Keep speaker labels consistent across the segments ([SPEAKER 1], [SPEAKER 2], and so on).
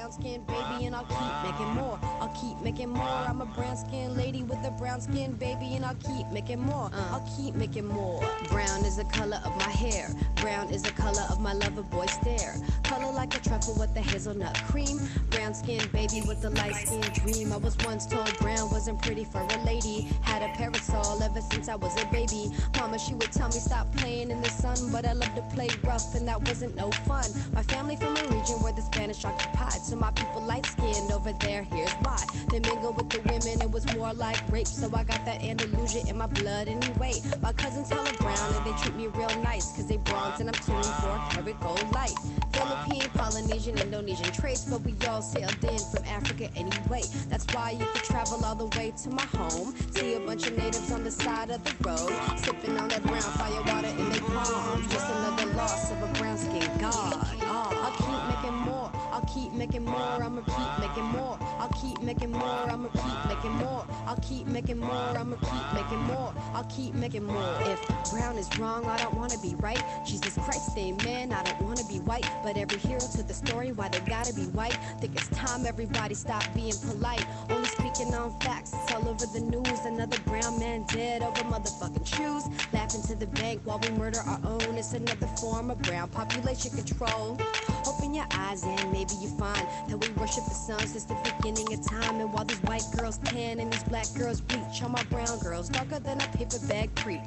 [SPEAKER 1] brown skin baby and I'll keep making more. I'll keep making more. I'm a brown skin lady with a brown skin baby and I'll keep making more. I'll keep making more. Brown is the color of my hair. Brown is the color of my lover boy stare. Color like a truffle with the hazelnut cream. Brown skin baby with the light skin dream. I was once told brown wasn't pretty for a lady. Had a parasol ever since I was a baby. Mama, she would tell me stop playing in the sun, but I love to play rough and that wasn't no fun. My family from a region where the Spanish occupied, so my people light skinned over there. Here's why: they mingle with the women, it was more like rape, so I got that Andalusia in my blood anyway. My cousins hella brown and they treat me real nice, cause they bronze and I'm tuned for a karat gold light. Philippine, Polynesian, Indonesian traits, but we all sailed in from Africa anyway. That's why you could travel all the way to my home, see a bunch of natives on the side of the road, sipping on that brown fire water in their palms. Just another loss of a brown skin god. I'll keep making more. I'll keep making more. I'ma keep making more. I'll keep making more. I'ma keep making more. I'll keep making more. I'ma keep making more. I'll keep making more. If brown is wrong, I don't wanna be right. Jesus Christ, amen. I don't wanna be white, but every hero to the story why they gotta be white. Think it's time everybody stop being polite. Only speaking on facts. It's all over the news. Another brown man dead over motherfucking shoes. Laughing to the bank while we murder our own. It's another form of brown population control. Open your eyes and maybe you find that we worship the sun since the beginning of time. And while these white girls tan and these black girls bleach, all my brown girls darker than a paper bag preach.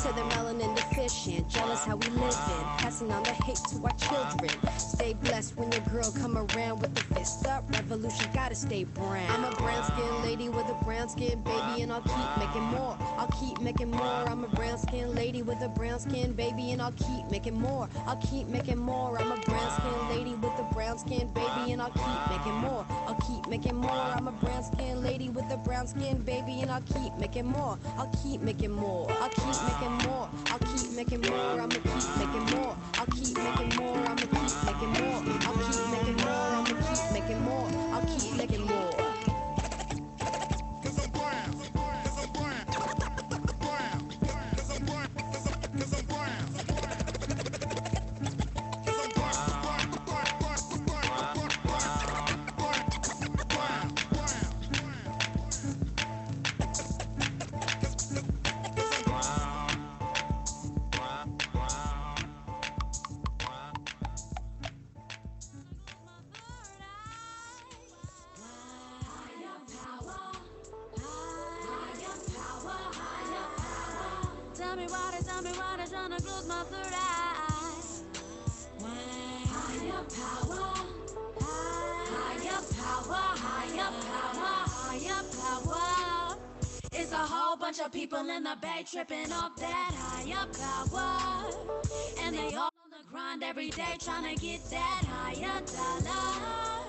[SPEAKER 1] To the melanin deficient, jealous how we living, passing on the hate to our children. Stay blessed when your girl come around with the fist up. Revolution gotta stay brown. I'm a brown skin lady with a brown skin baby and I'll keep making more. I'll keep making more. I'm a brown skin lady with a brown skin baby and I'll keep making more. I'll keep making more. I'm a brown skin lady with a brown skin baby and I'll keep making more. I'll keep making more. I'm a brown skin lady with a brown skin baby and I'll keep making more. I'll keep making more. I'll keep making more. I'll keep making more. I'ma keep making more. I'll keep making more. I'ma keep making more. I'll keep making more. I'ma keep making more. I'll keep making more. Tell me why they're trying to close my third eye. Higher power, higher power, higher power, higher power. It's a whole bunch of people in the bay tripping off that higher power. And they all on the grind every day trying to get that higher dollar.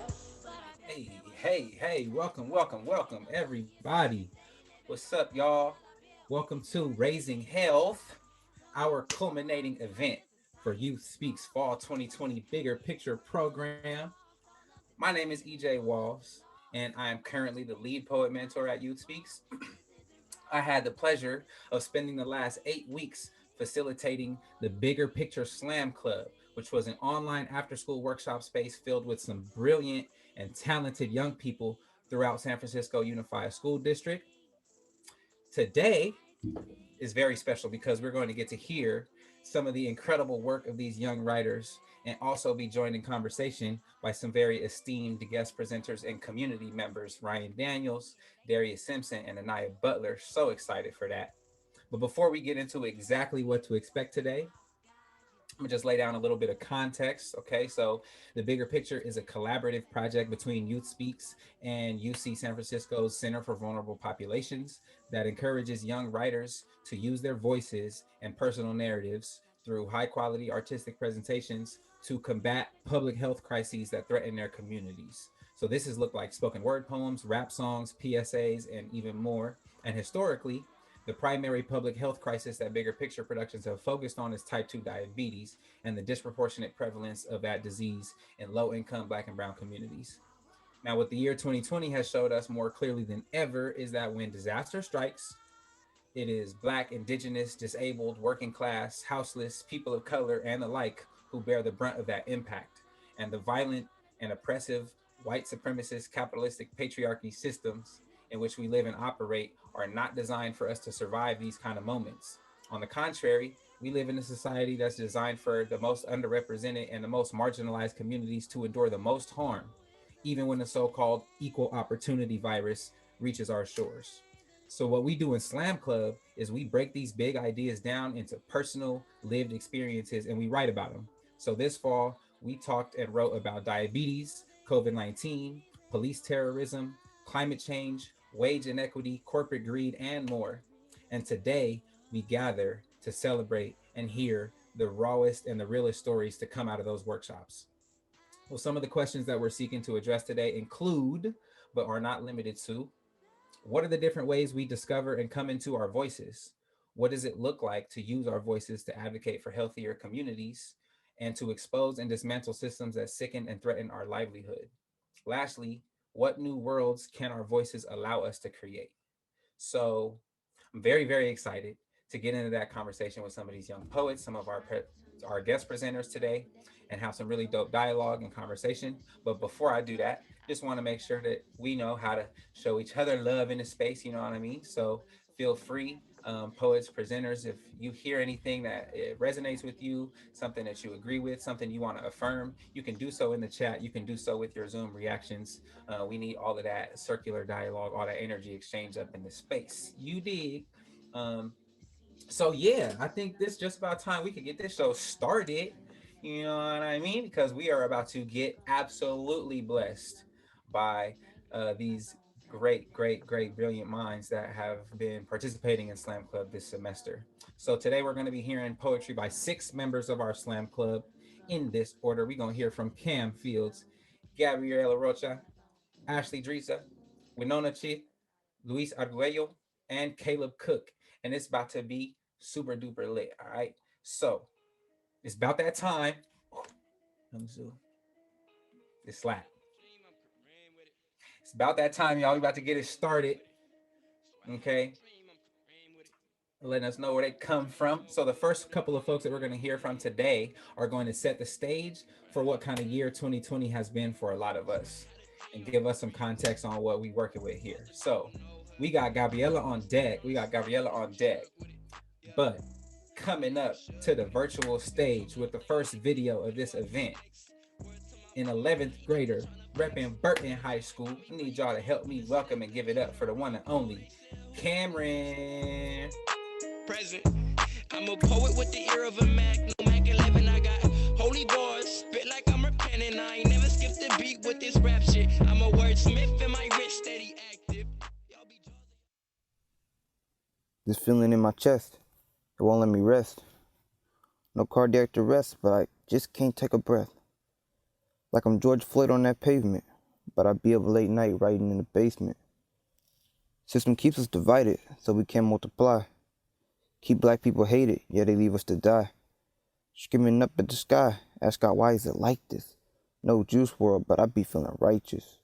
[SPEAKER 2] Hey, welcome, everybody. What's up, y'all? Welcome to Raising Health, our culminating event for Youth Speaks Fall 2020 Bigger Picture Program. My name is EJ Walls, and I am currently the lead poet mentor at Youth Speaks. I had the pleasure of spending the last 8 weeks facilitating the Bigger Picture Slam Club, which was an online after-school workshop space filled with some brilliant and talented young people throughout San Francisco Unified School District. Today is very special because we're going to get to hear some of the incredible work of these young writers and also be joined in conversation by some very esteemed guest presenters and community members, Ryane Daniels, Darius Simpson, and Aniya Butler. So excited for that. But before we get into exactly what to expect today, I'm gonna just lay down a little bit of context. Okay, so the Bigger Picture is a collaborative project between Youth Speaks and UC San Francisco's Center for Vulnerable Populations that encourages young writers to use their voices and personal narratives through high quality artistic presentations to combat public health crises that threaten their communities. So this has looked like spoken word poems, rap songs, PSAs, and even more. And historically, the primary public health crisis that Bigger Picture Productions have focused on is type 2 diabetes and the disproportionate prevalence of that disease in low-income Black and Brown communities. Now, what the year 2020 has showed us more clearly than ever is that when disaster strikes, it is Black, Indigenous, disabled, working class, houseless, people of color, and the like who bear the brunt of that impact. And the violent and oppressive White supremacist, capitalistic patriarchy systems in which we live and operate are not designed for us to survive these kind of moments. On the contrary, we live in a society that's designed for the most underrepresented and the most marginalized communities to endure the most harm, even when the so called equal opportunity virus reaches our shores. So, what we do in Slam Club is we break these big ideas down into personal, lived experiences and we write about them. So, this fall, we talked and wrote about diabetes, COVID-19, police terrorism, climate change, wage inequity, corporate greed, and more. And today, we gather to celebrate and hear the rawest and the realest stories to come out of those workshops. Well, some of the questions that we're seeking to address today include, but are not limited to, what are the different ways we discover and come into our voices? What does it look like to use our voices to advocate for healthier communities and to expose and dismantle systems that sicken and threaten our livelihood? Lastly, what new worlds can our voices allow us to create? So, I'm very, very excited to get into that conversation with some of these young poets, some of our guest presenters today, and have some really dope dialogue and conversation. But before I do that, just want to make sure that we know how to show each other love in the space. You know what I mean? So feel free, poets, presenters, if you hear anything that it resonates with you, something that you agree with, something you want to affirm, you can do so in the chat. You can do so with your Zoom reactions. We need all of that circular dialogue, all that energy exchange up in the space. You dig? Um, so yeah, I think this just about time we could get this show started. You know what I mean? Because we are about to get absolutely blessed by these great, great, great, brilliant minds that have been participating in Slam Club this semester. So today we're going to be hearing poetry by 6 members of our Slam Club in this order. We're going to hear from Cam Fields, Gabriela Rocha, Ashley Drisa, Winona Chi, Luis Arguello, and Caleb Cook. And it's about to be super duper lit. All right. So it's about that time. Let me see. This slap. It's about that time, y'all. We about to get it started. Okay. Letting us know where they come from. So the first couple of folks that we're going to hear from today are going to set the stage for what kind of year 2020 has been for a lot of us and give us some context on what we working with here. So we got Gabriela on deck. But coming up to the virtual stage with the first video of this event, an 11th grader repping Burton High School. I need y'all to help me welcome and give it up for the one and only Cameron.
[SPEAKER 3] Present. I'm a poet with the ear of a Mac. No Mac 11, I got holy bars. Spit like I'm repenting. I ain't never skipped a beat with this rap shit. I'm a wordsmith and my wrist steady active.
[SPEAKER 4] This feeling in my chest, it won't let me rest. No cardiac arrest, but I just can't take a breath. Like I'm George Floyd on that pavement, but I be up late night writing in the basement. System keeps us divided, so we can't multiply. Keep black people hated, yet they leave us to die. Screaming up at the sky, ask God why is it like this? No juice world, but I be feeling righteous.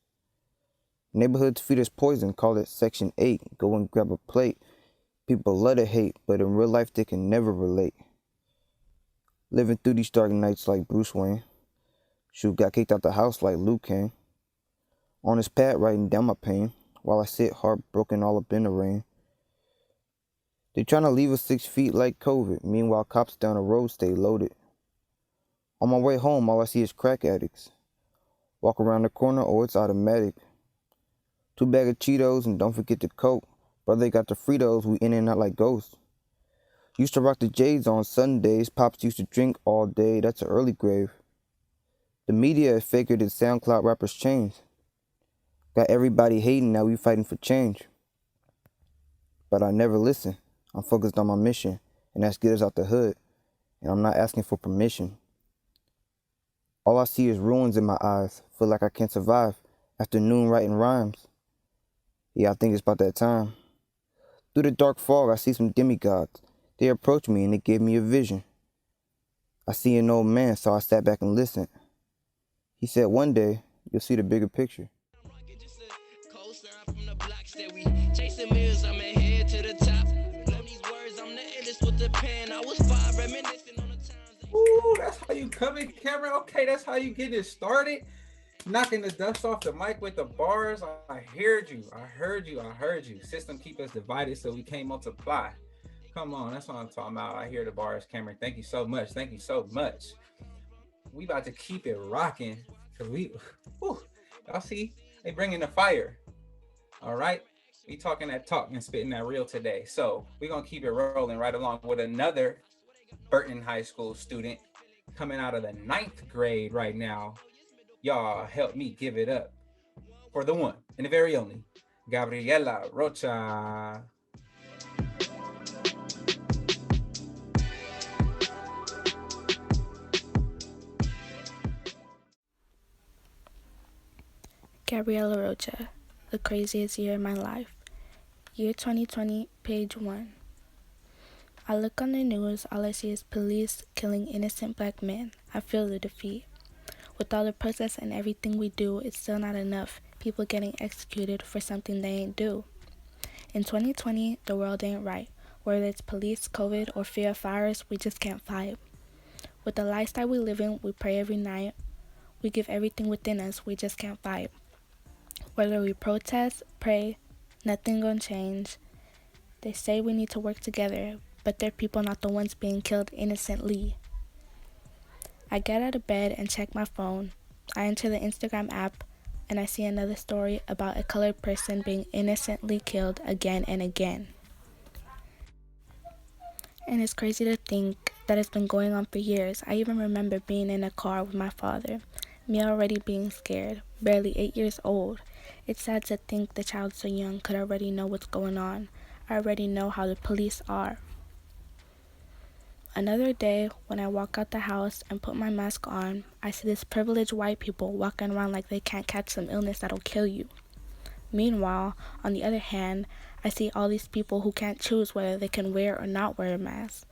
[SPEAKER 4] Neighborhoods feed us poison, call it Section 8. Go and grab a plate. People love to hate, but in real life they can never relate. Living through these dark nights like Bruce Wayne. Shoot got kicked out the house like Luke Kane. On his pad writing down my pain, while I sit heartbroken all up in the rain. They tryna leave us 6 feet like COVID, meanwhile cops down the road stay loaded. On my way home, all I see is crack addicts. Walk around the corner, oh it's automatic. 2 bags of Cheetos and don't forget the Coke. Brother got the Fritos, we in and out like ghosts. Used to rock the J's on Sundays, pops used to drink all day, that's an early grave. The media is faker than SoundCloud rappers' chains. Got everybody hating, now we fighting for change. But I never listen, I'm focused on my mission, and that's get us out the hood, and I'm not asking for permission. All I see is ruins in my eyes, feel like I can't survive, afternoon writing rhymes. Yeah, I think it's about that time. Through the dark fog, I see some demigods. They approached me and they gave me a vision. I see an old man, so I sat back and listened. He said, one day, you'll see the bigger picture.
[SPEAKER 2] Ooh, that's how you come in, Cameron. Okay, that's how you get it started. Knocking the dust off the mic with the bars. I heard you. I heard you. I heard you. System keep us divided so we can't multiply. Come on, that's what I'm talking about. I hear the bars, Cameron. Thank you so much. Thank you so much. We about to keep it rocking because whew, y'all see, they bringing the fire. All right, we talking that talk and spitting that real today. So we gonna keep it rolling right along with another Burton High School student coming out of the ninth grade right now. Y'all help me give it up for the one and the very only Gabriela Rocha.
[SPEAKER 5] Gabriela Rocha, the craziest year of my life. Year 2020, page 1. I look on the news, all I see is police killing innocent black men. I feel the defeat. With all the protests and everything we do, it's still not enough. People getting executed for something they ain't do. In 2020, the world ain't right. Whether it's police, COVID, or fear of virus, we just can't fight. With the lifestyle we live in, we pray every night. We give everything within us, we just can't fight. Whether we protest, pray, nothing gonna change. They say we need to work together, but they're people, not the ones being killed innocently. I get out of bed and check my phone. I enter the Instagram app and I see another story about a colored person being innocently killed again and again. And it's crazy to think that it's been going on for years. I even remember being in a car with my father, me already being scared, barely 8 years old. It's sad to think the child so young could already know what's going on. I already know how the police are. Another day, when I walk out the house and put my mask on, I see this privileged white people walking around like they can't catch some illness that'll kill you. Meanwhile, on the other hand, I see all these people who can't choose whether they can wear or not wear a mask.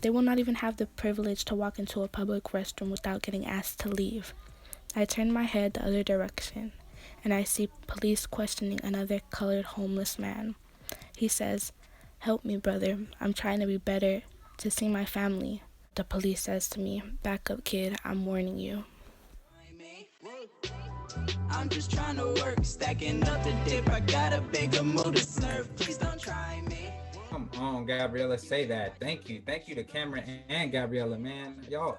[SPEAKER 5] They will not even have the privilege to walk into a public restroom without getting asked to leave. I turn my head the other direction, and I see police questioning another colored homeless man. He says, "Help me, brother. I'm trying to be better, to see my family." The police says to me, "Back up, kid. I'm warning you."
[SPEAKER 3] I'm just trying to work, stacking up the dip. I got a bigger mood to serve. Please don't try me.
[SPEAKER 2] Come on, Gabriela, say that. Thank you to Cameron and Gabriela, man. Y'all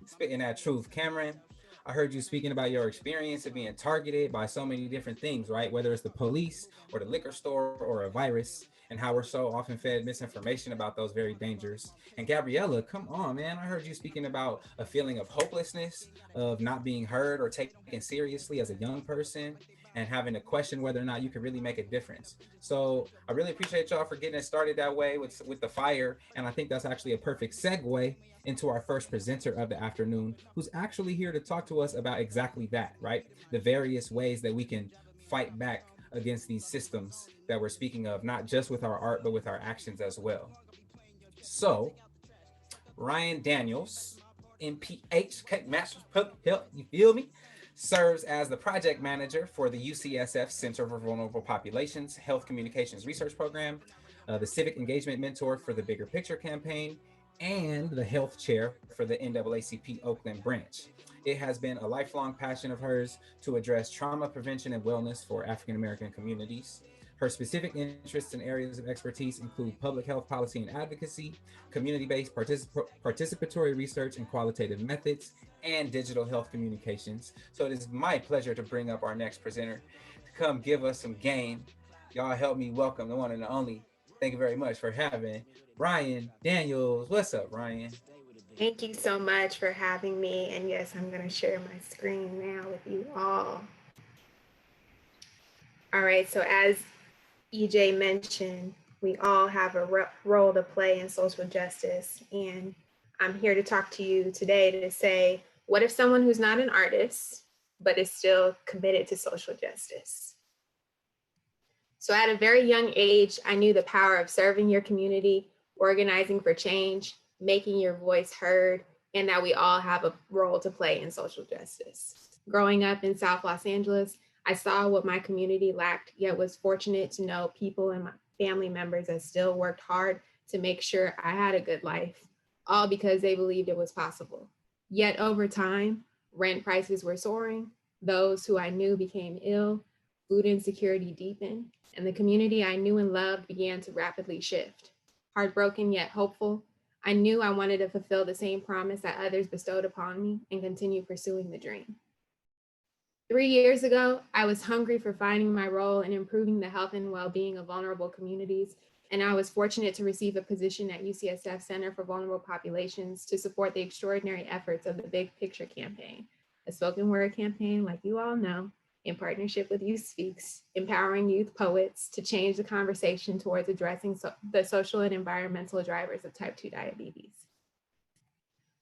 [SPEAKER 2] spitting that truth. Cameron, I heard you speaking about your experience of being targeted by so many different things, right? Whether it's the police or the liquor store or a virus, and how we're so often fed misinformation about those very dangers. And Gabriela, come on, man. I heard you speaking about a feeling of hopelessness, of not being heard or taken seriously as a young person, and having to question whether or not you can really make a difference. So I really appreciate y'all for getting it started that way with the fire. And I think that's actually a perfect segue into our first presenter of the afternoon, who's actually here to talk to us about exactly that, right? The various ways that we can fight back against these systems that we're speaking of, not just with our art, but with our actions as well. So, Ryane Daniels, MPH, Master's Public Health, you feel me? Serves as the project manager for the UCSF Center for Vulnerable Populations Health Communications Research Program, the civic engagement mentor for the Bigger Picture campaign, and the health chair for the NAACP Oakland branch. It has been a lifelong passion of hers to address trauma prevention and wellness for African American communities. Her specific interests and areas of expertise include public health policy and advocacy, community-based participatory research and qualitative methods, and digital health communications. So it is my pleasure to bring up our next presenter to come give us some game. Y'all help me welcome the one and the only. Thank you very much for having Ryane Daniels. What's up, Ryane?
[SPEAKER 6] Thank you so much for having me. And yes, I'm going to share my screen now with you all. All right, so as EJ mentioned, we all have a role to play in social justice. And I'm here to talk to you today to say, what if someone who's not an artist, but is still committed to social justice? So at a very young age, I knew the power of serving your community, organizing for change, making your voice heard, and that we all have a role to play in social justice. Growing up in South Los Angeles, I saw what my community lacked, yet was fortunate to know people and my family members that still worked hard to make sure I had a good life, all because they believed it was possible. Yet over time, rent prices were soaring, Those who I knew became ill, food insecurity deepened, and the community I knew and loved began to rapidly shift. Heartbroken yet hopeful, I knew I wanted to fulfill the same promise that others bestowed upon me and continue pursuing the dream. 3 years ago, I was hungry for finding my role in improving the health and well being of vulnerable communities, and I was fortunate to receive a position at UCSF Center for Vulnerable Populations to support the extraordinary efforts of the Big Picture campaign, a spoken word campaign, like you all know, in partnership with Youth Speaks, empowering youth poets to change the conversation towards addressing the social and environmental drivers of type 2 diabetes.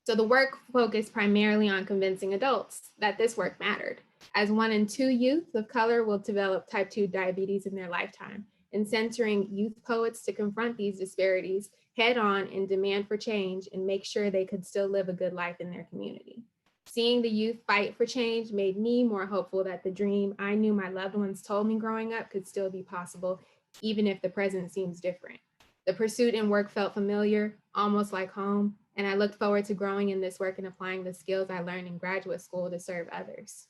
[SPEAKER 6] So the work focused primarily on convincing adults that this work mattered, as 1 in 2 youth of color will develop type 2 diabetes in their lifetime, and centering youth poets to confront these disparities head on and demand for change and make sure they could still live a good life in their community. Seeing the youth fight for change made me more hopeful that the dream I knew my loved ones told me growing up could still be possible, even if the present seems different. The pursuit and work felt familiar, almost like home, and I looked forward to growing in this work and applying the skills I learned in graduate school to serve others.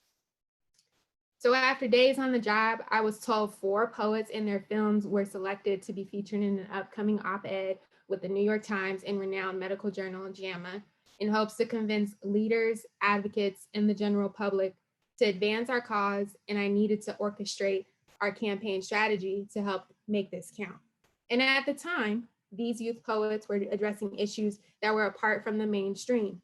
[SPEAKER 6] So after days on the job, I was told 4 poets and their films were selected to be featured in an upcoming op-ed with the New York Times and renowned medical journal JAMA, in hopes to convince leaders, advocates, and the general public to advance our cause, and I needed to orchestrate our campaign strategy to help make this count. And at the time, these youth poets were addressing issues that were apart from the mainstream.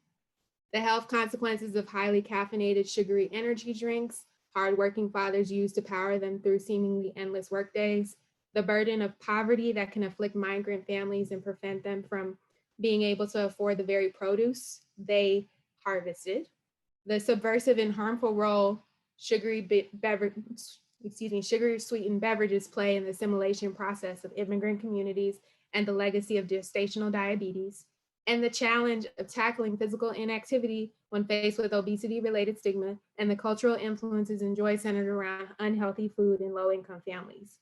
[SPEAKER 6] The health consequences of highly caffeinated sugary energy drinks, hardworking fathers use to power them through seemingly endless workdays, the burden of poverty that can afflict migrant families and prevent them from being able to afford the very produce they harvested, the subversive and harmful role sugary sweetened beverages play in the assimilation process of immigrant communities and the legacy of gestational diabetes, and the challenge of tackling physical inactivity when faced with obesity-related stigma and the cultural influences and joy centered around unhealthy food in low-income families.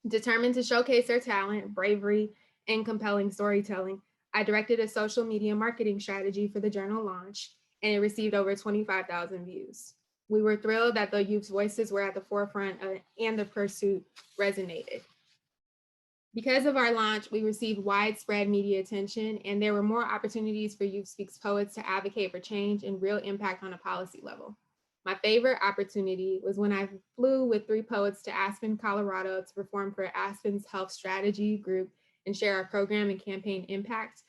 [SPEAKER 6] Determined to showcase their talent, bravery, and compelling storytelling, I directed a social media marketing strategy for the journal launch, and it received over 25,000 views. We were thrilled that the youth's voices were at the forefront and the pursuit resonated. Because of our launch, we received widespread media attention, and there were more opportunities for Youth Speaks poets to advocate for change and real impact on a policy level. My favorite opportunity was when I flew with 3 poets to Aspen, Colorado to perform for Aspen's Health Strategy Group and share our program and campaign impact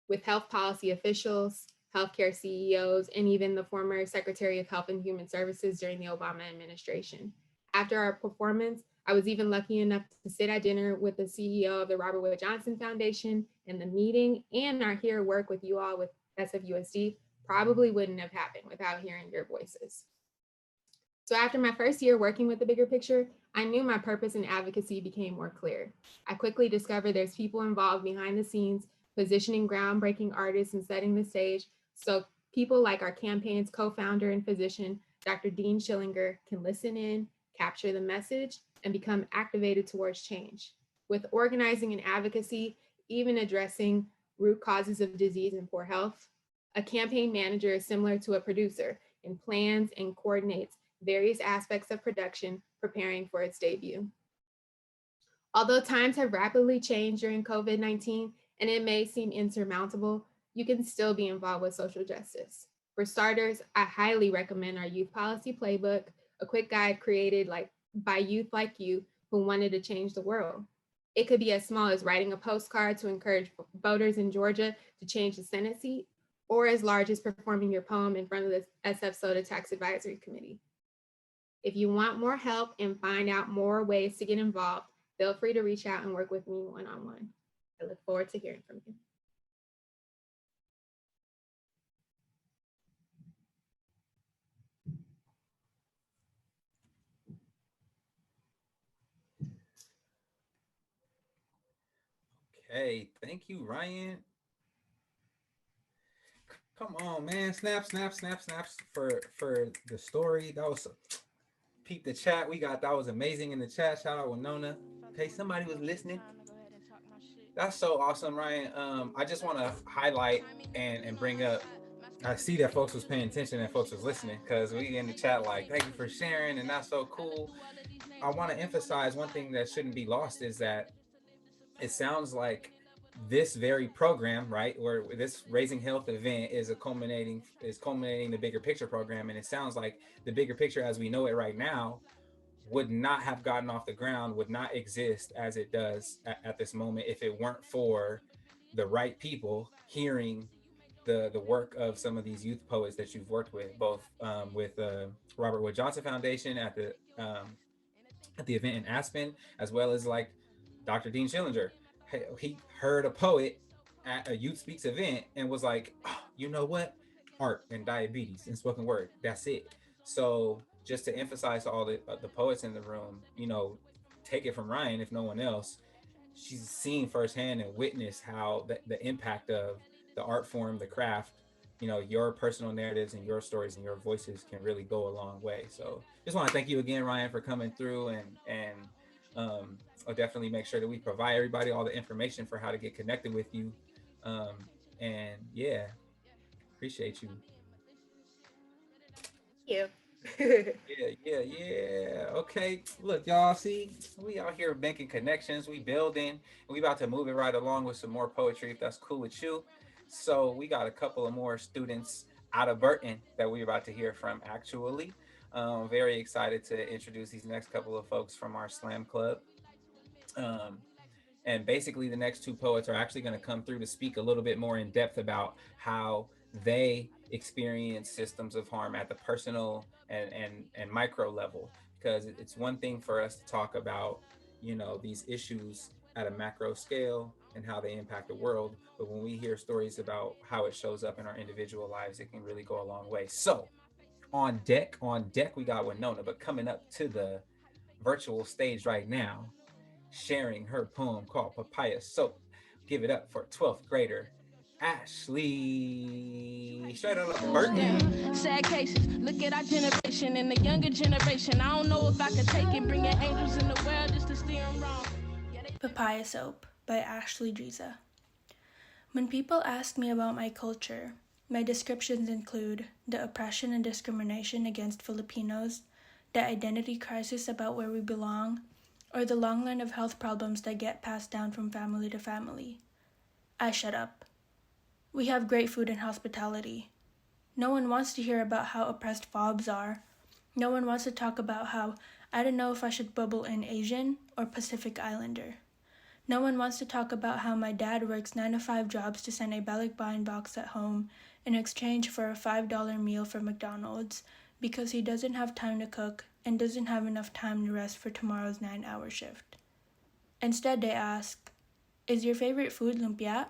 [SPEAKER 6] with health policy officials, healthcare CEOs, and even the former Secretary of Health and Human Services during the Obama administration. After our performance, I was even lucky enough to sit at dinner with the CEO of the Robert Wood Johnson Foundation, and the meeting and our here work with you all with SFUSD probably wouldn't have happened without hearing your voices. So after my first year working with the bigger picture, I knew my purpose and advocacy became more clear. I quickly discovered there's people involved behind the scenes, positioning groundbreaking artists and setting the stage, so people like our campaign's co-founder and physician, Dr. Dean Schillinger, can listen in, capture the message, and become activated towards change. With organizing and advocacy, even addressing root causes of disease and poor health, a campaign manager is similar to a producer and plans and coordinates various aspects of production, preparing for its debut. Although times have rapidly changed during COVID-19, and it may seem insurmountable, you can still be involved with social justice. For starters, I highly recommend our Youth Policy Playbook, a quick guide created by youth like you who wanted to change the world. It could be as small as writing a postcard to encourage voters in Georgia to change the Senate seat, or as large as performing your poem in front of the SF Soda Tax Advisory Committee. If you want more help and find out more ways to get involved, feel free to reach out and work with me one-on-one. I look forward to hearing from you.
[SPEAKER 2] Okay, thank you, Ryane. Come on, man. Snaps for the story. That was peep the chat. That was amazing in the chat. Shout out Winona. Okay, somebody was listening. That's so awesome, Ryan. I just want to highlight and bring up I see that folks was paying attention and folks was listening, because we in the chat like, thank you for sharing, and that's so cool. I want to emphasize one thing that shouldn't be lost is that it sounds like this very program, right, where this Raising Health event is culminating the bigger picture program, and it sounds like the bigger picture as we know it right now would not have gotten off the ground, would not exist as it does at this moment if it weren't for the right people hearing the work of some of these youth poets that you've worked with, both with Robert Wood Johnson Foundation at the event in Aspen, as well as like Dr. Dean Schillinger. He heard a poet at a Youth Speaks event and was like, oh, you know what? Art and diabetes and spoken word. That's it. So just to emphasize to all the poets in the room, take it from Ryane, if no one else, she's seen firsthand and witnessed how the impact of the art form, the craft, your personal narratives and your stories and your voices can really go a long way. So just want to thank you again, Ryane, for coming through, and I'll definitely make sure that we provide everybody all the information for how to get connected with you. And yeah, appreciate you.
[SPEAKER 6] You.
[SPEAKER 2] Yeah. Okay, look, y'all, see, we out here making connections, we building, and we about to move it right along with some more poetry, if that's cool with you. So we got a couple of more students out of Burton that we're about to hear from, actually. Very excited to introduce these next couple of folks from our slam club. Um, and basically, the next two poets are actually going to come through to speak a little bit more in depth about how they experience systems of harm at the personal and micro level. Because it's one thing for us to talk about, these issues at a macro scale and how they impact the world. But when we hear stories about how it shows up in our individual lives, it can really go a long way. So on deck, we got Winona, but coming up to the virtual stage right now, sharing her poem called Papaya Soap. Give it up for 12th grader Ashley. Straight out of Burton.
[SPEAKER 7] Sad cases. Look at our generation and the younger generation. I don't know if I could take it. Bringing angels in the world just to steer them wrong.
[SPEAKER 5] Papaya Soap by Ashley Driza. When people ask me about my culture, my descriptions include the oppression and discrimination against Filipinos, the identity crisis about where we belong, or the long line of health problems that get passed down from family to family. I shut up. We have great food and hospitality. No one wants to hear about how oppressed FOBs are. No one wants to talk about how I don't know if I should bubble in Asian or Pacific Islander. No one wants to talk about how my dad works 9-to-5 jobs to send a balikbayan box at home in exchange for a $5 meal from McDonald's because he doesn't have time to cook and doesn't have enough time to rest for tomorrow's 9-hour shift. Instead, they ask, is your favorite food lumpia?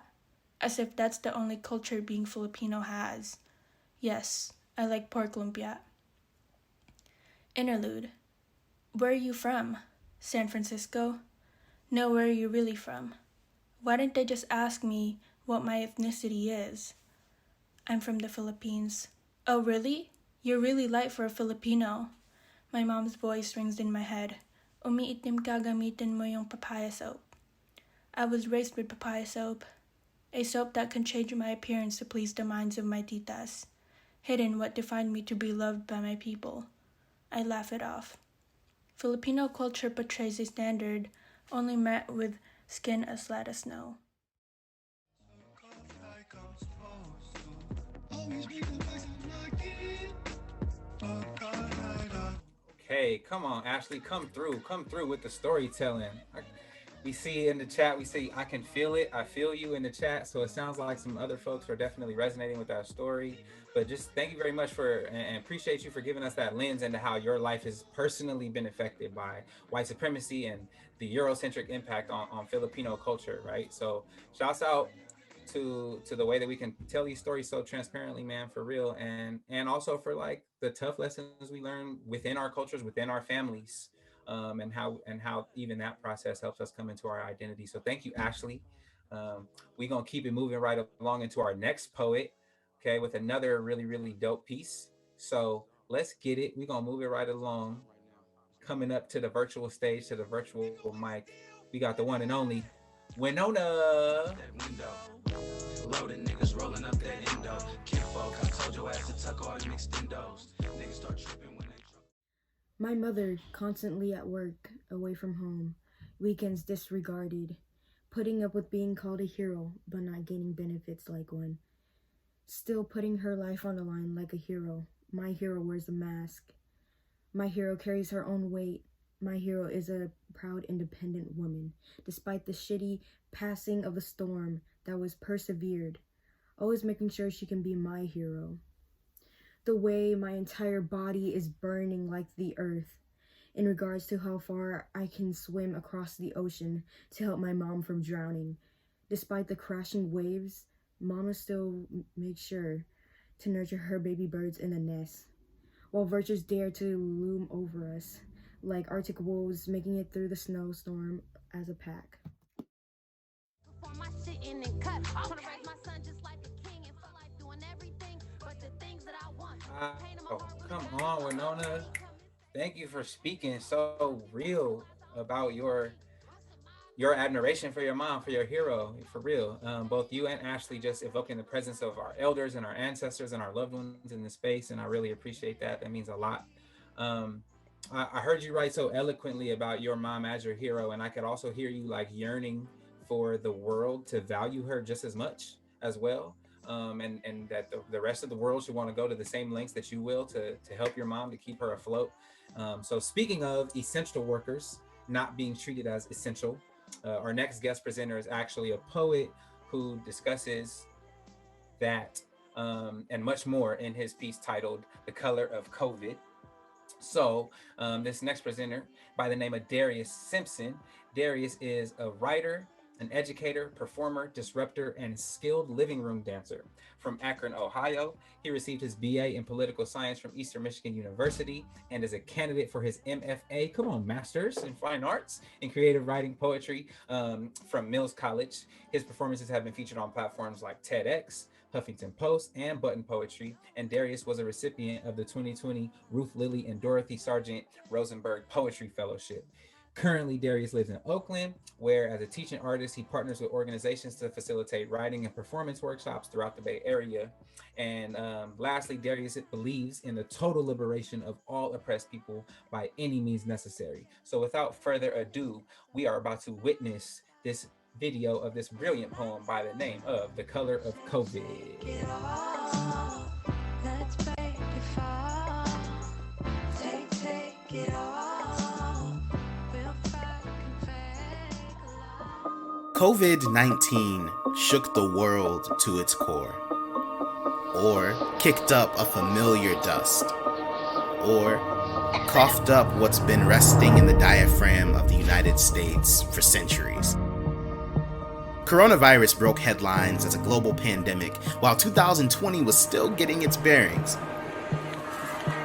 [SPEAKER 5] As if that's the only culture being Filipino has. Yes, I like pork lumpia. Interlude. Where are you from? San Francisco? No, where are you really from? Why didn't they just ask me what my ethnicity is? I'm from the Philippines. Oh, really? You're really light for a Filipino. My mom's voice rings in my head. Umiitim ka gamitin mo yung papaya soap. I was raised with papaya soap. A soap that can change my appearance to please the minds of my titas. Hidden what defined me to be loved by my people. I laugh it off. Filipino culture portrays a standard only met with skin as light as snow.
[SPEAKER 2] Okay, come on, Ashley, come through with the storytelling. We see in the chat, I can feel it. I feel you in the chat. So it sounds like some other folks are definitely resonating with that story. But just thank you very much and appreciate you for giving us that lens into how your life has personally been affected by white supremacy and the Eurocentric impact on Filipino culture, right? So shouts out to the way that we can tell these stories so transparently, man, for real. And also for like the tough lessons we learn within our cultures, within our families. And how even that process helps us come into our identity. So thank you, Ashley. We're gonna keep it moving right along into our next poet, okay, with another really, really dope piece. So let's get it. We're gonna move it right along. Coming up to the virtual stage, to the virtual mic, we got the one and only Winona.
[SPEAKER 3] That window. Loaded niggas rolling up that endo. Kinfolk,
[SPEAKER 8] My mother, constantly at work, away from home, weekends disregarded, putting up with being called a hero, but not gaining benefits like one. Still putting her life on the line like a hero. My hero wears a mask. My hero carries her own weight. My hero is a proud, independent woman, despite the shitty passing of the storm that was persevered, always making sure she can be my hero. The way my entire body is burning like the earth in regards to how far I can swim across the ocean to help my mom from drowning. Despite the crashing waves, Mama still makes sure to nurture her baby birds in the nest, while vultures dare to loom over us, like Arctic wolves making it through the snowstorm as a pack.
[SPEAKER 2] Oh, come on, Winona. Thank you for speaking so real about your admiration for your mom, for your hero, for real. Both you and Ashley just evoking the presence of our elders and our ancestors and our loved ones in this space, and I really appreciate that. That means a lot. I heard you write so eloquently about your mom as your hero, and I could also hear you like yearning for the world to value her just as much as well. And that the rest of the world should want to go to the same lengths that you will to help your mom, to keep her afloat. So speaking of essential workers not being treated as essential, our next guest presenter is actually a poet who discusses that and much more in his piece titled "The Color of COVID." So this next presenter, by the name of Darius Simpson. Darius is a writer, an educator, performer, disruptor, and skilled living room dancer. From Akron, Ohio, he received his BA in political science from Eastern Michigan University and is a candidate for his MFA, Masters in Fine Arts in Creative Writing Poetry from Mills College. His performances have been featured on platforms like TEDx, Huffington Post, and Button Poetry, and Darius was a recipient of the 2020 Ruth Lilly and Dorothy Sargent Rosenberg Poetry Fellowship. Currently, Darius lives in Oakland, where as a teaching artist, he partners with organizations to facilitate writing and performance workshops throughout the Bay Area. And lastly, Darius believes in the total liberation of all oppressed people by any means necessary. So without further ado, we are about to witness this video of this brilliant poem by the name of "The Color of COVID."
[SPEAKER 9] Let's break it fall. Take it all.
[SPEAKER 10] COVID-19 shook the world to its core, or kicked up a familiar dust, or coughed up what's been resting in the diaphragm of the United States for centuries. Coronavirus broke headlines as a global pandemic, while 2020 was still getting its bearings.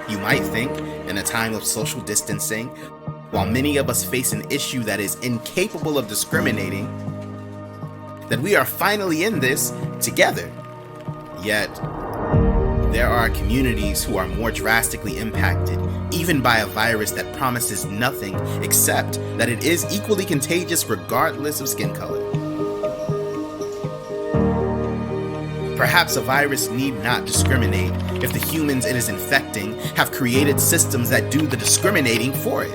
[SPEAKER 10] You might think, in a time of social distancing, while many of us face an issue that is incapable of discriminating, that we are finally in this together. Yet, there are communities who are more drastically impacted, even by a virus that promises nothing except that it is equally contagious regardless of skin color. Perhaps a virus need not discriminate if the humans it is infecting have created systems that do the discriminating for it.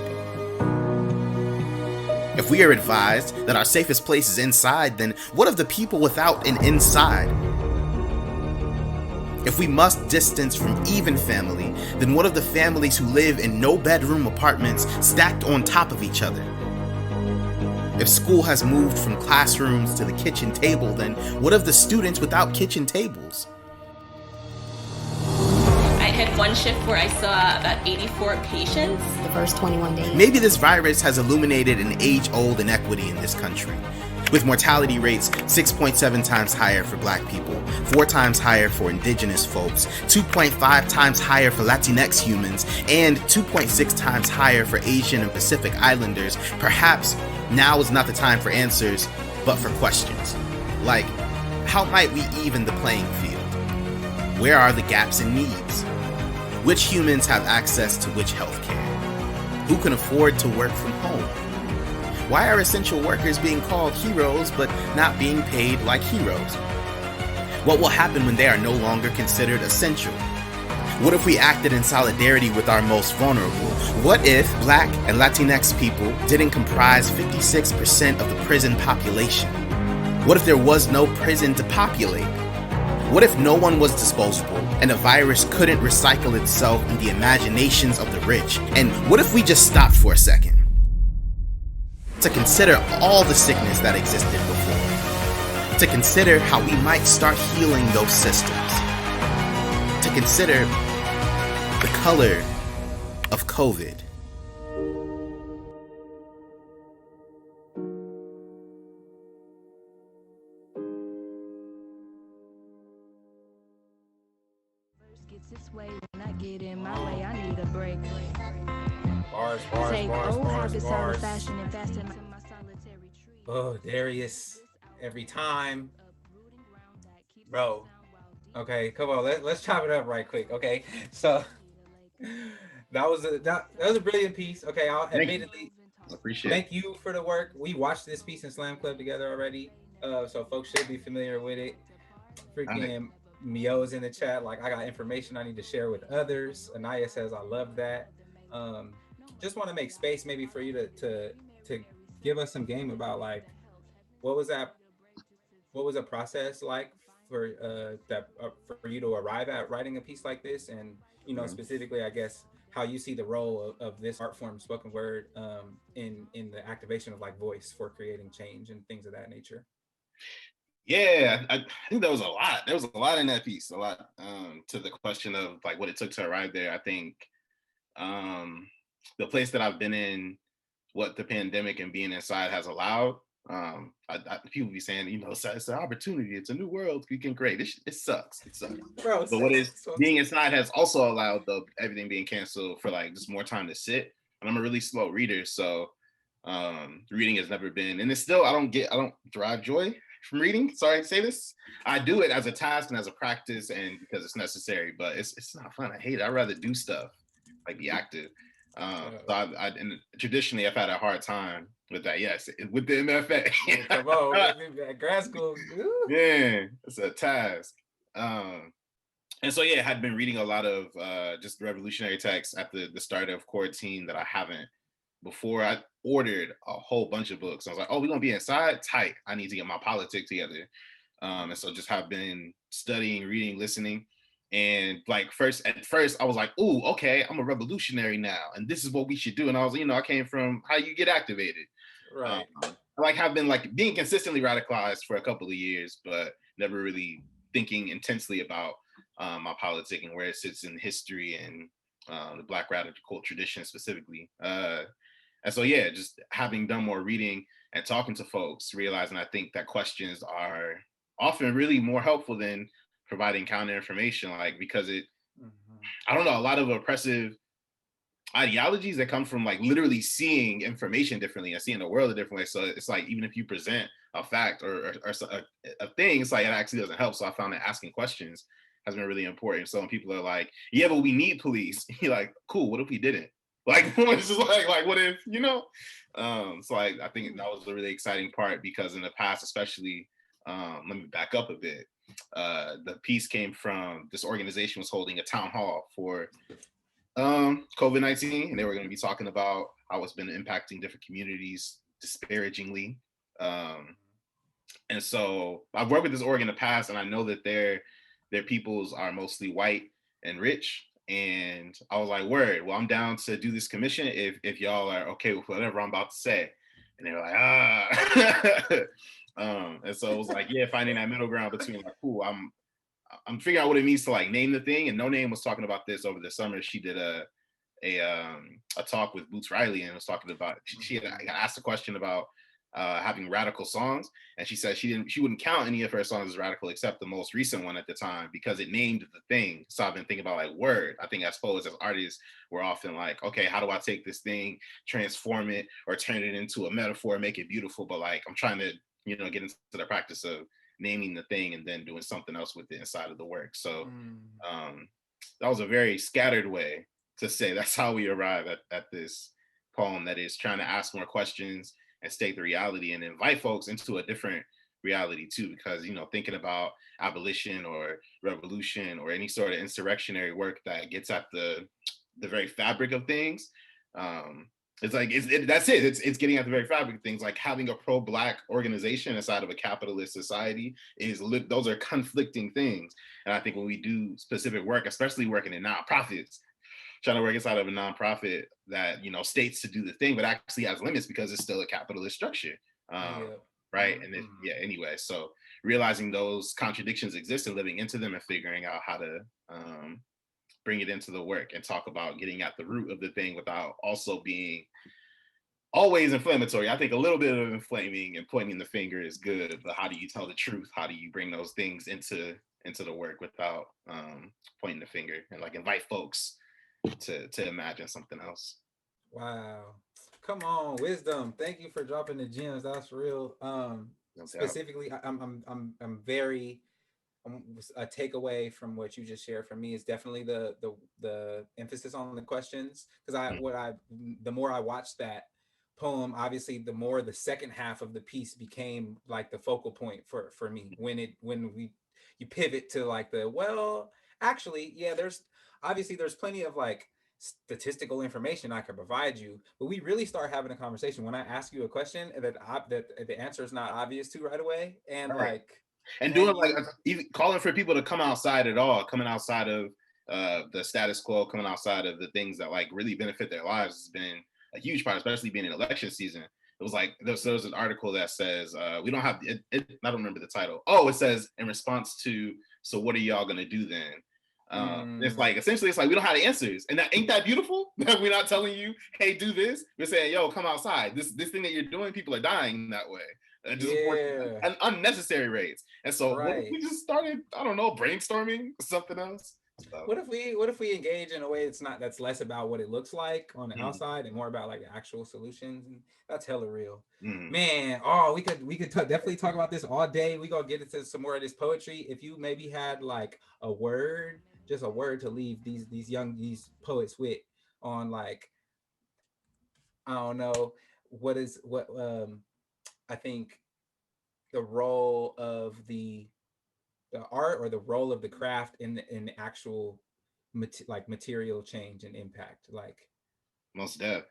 [SPEAKER 10] If we are advised that our safest place is inside, then what of the people without an inside? If we must distance from even family, then what of the families who live in no-bedroom apartments stacked on top of each other? If school has moved from classrooms to the kitchen table, then what of the students without kitchen tables?
[SPEAKER 11] I had one shift where I saw about 84 patients.
[SPEAKER 12] The first 21 days.
[SPEAKER 10] Maybe this virus has illuminated an age-old inequity in this country, with mortality rates 6.7 times higher for Black people, 4 times higher for Indigenous folks, 2.5 times higher for Latinx humans, and 2.6 times higher for Asian and Pacific Islanders. Perhaps now is not the time for answers, but for questions. Like, how might we even the playing field? Where are the gaps and needs? Which humans have access to which healthcare? Who can afford to work from home? Why are essential workers being called heroes but not being paid like heroes? What will happen when they are no longer considered essential? What if we acted in solidarity with our most vulnerable? What if Black and Latinx people didn't comprise 56% of the prison population? What if there was no prison to populate? What if no one was disposable and a virus couldn't recycle itself in the imaginations of the rich? And what if we just stopped for a second to consider all the sickness that existed before? To consider how we might start healing those systems? To consider the color of COVID?
[SPEAKER 2] Bars. Oh, Darius, every time, bro. Okay, come on, let's chop it up right quick. Okay, so that was a brilliant piece. Okay, I'll admittedly thank you for the work. We watched this piece in Slam Club together already, so folks should be familiar with it. Freaking Mio's in the chat. Like, I got information I need to share with others. Aniya says I love that. Just want to make space maybe for you to give us some game about like what was a process like for for you to arrive at writing a piece like this, and specifically I guess how you see the role of this art form, spoken word, in the activation of like voice for creating change and things of that nature.
[SPEAKER 12] Yeah, I think there was a lot. There was a lot in that piece, a lot to the question of like what it took to arrive there. I think the place that I've been in, what the pandemic and being inside has allowed. People be saying, it's an opportunity, it's a new world we can create. It sucks, Bro, but what is being inside has also allowed everything being canceled for like just more time to sit. And I'm a really slow reader, so reading has never been, and it's still I don't derive joy from reading. Sorry to say this. I do it as a task and as a practice and because it's necessary, but it's not fun. I hate it. I'd rather do stuff, like be active. So and traditionally I've had a hard time with that. Yes, with the MFA.
[SPEAKER 2] Come on, grad school.
[SPEAKER 12] Yeah, it's a task. And so I had been reading a lot of just revolutionary texts at the start of quarantine that I haven't before. I ordered a whole bunch of books. I was like, oh, we're gonna be inside? Tight. I need to get my politics together. And so just have been studying, reading, listening. And like at first I was like, ooh, okay, I'm a revolutionary now. And this is what we should do. And I was, I came from how you get activated.
[SPEAKER 2] Right.
[SPEAKER 12] I have been like being consistently radicalized for a couple of years, but never really thinking intensely about my politic and where it sits in history and the Black radical tradition specifically. And so, just having done more reading and talking to folks, realizing I think that questions are often really more helpful than providing counter information, like because I don't know, a lot of oppressive ideologies that come from like literally seeing information differently and seeing the world a different way. So it's like even if you present a fact or a thing, it's like it actually doesn't help. So I found that asking questions has been really important. So when people are like, yeah, but we need police, you're like, cool, what if we didn't? Like, it's just like what if, so I think that was a really exciting part because in the past, especially, let me back up a bit. The piece came from this organization was holding a town hall for COVID-19, and they were going to be talking about how it's been impacting different communities disparagingly. And so I've worked with this org in the past, and I know that their peoples are mostly white and rich. And I was like, word, well, I'm down to do this commission if y'all are okay with whatever I'm about to say. And they were like, and so it was like, finding that middle ground between like, cool, I'm figuring out what it means to like name the thing. And No Name was talking about this over the summer. She did a talk with Boots Riley and was talking about, she got asked a question about having radical songs, and she said she wouldn't count any of her songs as radical except the most recent one at the time because it named the thing. So I've been thinking about like word. I think as poets, as artists, we're often like, okay, how do I take this thing, transform it, or turn it into a metaphor, make it beautiful? But like I'm trying to get into the practice of naming the thing and then doing something else with it inside of the work. So that was a very scattered way to say that's how we arrive at this poem that is trying to ask more questions and state the reality and invite folks into a different reality too, because, thinking about abolition or revolution or any sort of insurrectionary work that gets at the very fabric of things, it's like that's it. It's getting at the very fabric of things. Like having a pro-Black organization inside of a capitalist society those are conflicting things. And I think when we do specific work, especially working in nonprofits, trying to work inside of a nonprofit that states to do the thing, but actually has limits because it's still a capitalist structure, right? And anyway, so realizing those contradictions exist and living into them and figuring out how to bring it into the work and talk about getting at the root of the thing without also being always inflammatory. I think a little bit of inflaming and pointing the finger is good, but how do you tell the truth? How do you bring those things into the work without pointing the finger, and like invite folks to imagine something else?
[SPEAKER 2] Wow. Come on, wisdom. Thank you for dropping the gems. That's real. Specifically, I'm very a takeaway from what you just shared for me is definitely the emphasis on the questions, because the more I watched that poem, obviously the more the second half of the piece became like the focal point for me when you pivot to like there's plenty of like statistical information I can provide you, but we really start having a conversation when I ask you a question that the answer is not obvious to right away, and
[SPEAKER 12] right. And doing even calling for people to come outside at all, coming outside of the status quo, coming outside of the things that like really benefit their lives has been a huge part, especially being in election season. It was like there's an article that says we don't have it. I don't remember the title. Oh, it says in response to, so what are y'all gonna do then? It's like essentially it's like we don't have the answers, and ain't that beautiful? That we're not telling you, hey, do this. We're saying, yo, come outside. This thing that you're doing, people are dying that way. And unnecessary rates. And so what if we just started, I don't know, brainstorming something else? So.
[SPEAKER 2] What if we engage in a way that's less about what it looks like on the outside and more about like actual solutions? And that's hella real. Man, we could definitely talk about this all day. We gonna get into some more of this poetry. If you maybe had like just a word to leave these poets with on, like, I don't know, I think the role of the art or the role of the craft in the actual material change and impact. Like,
[SPEAKER 12] most def.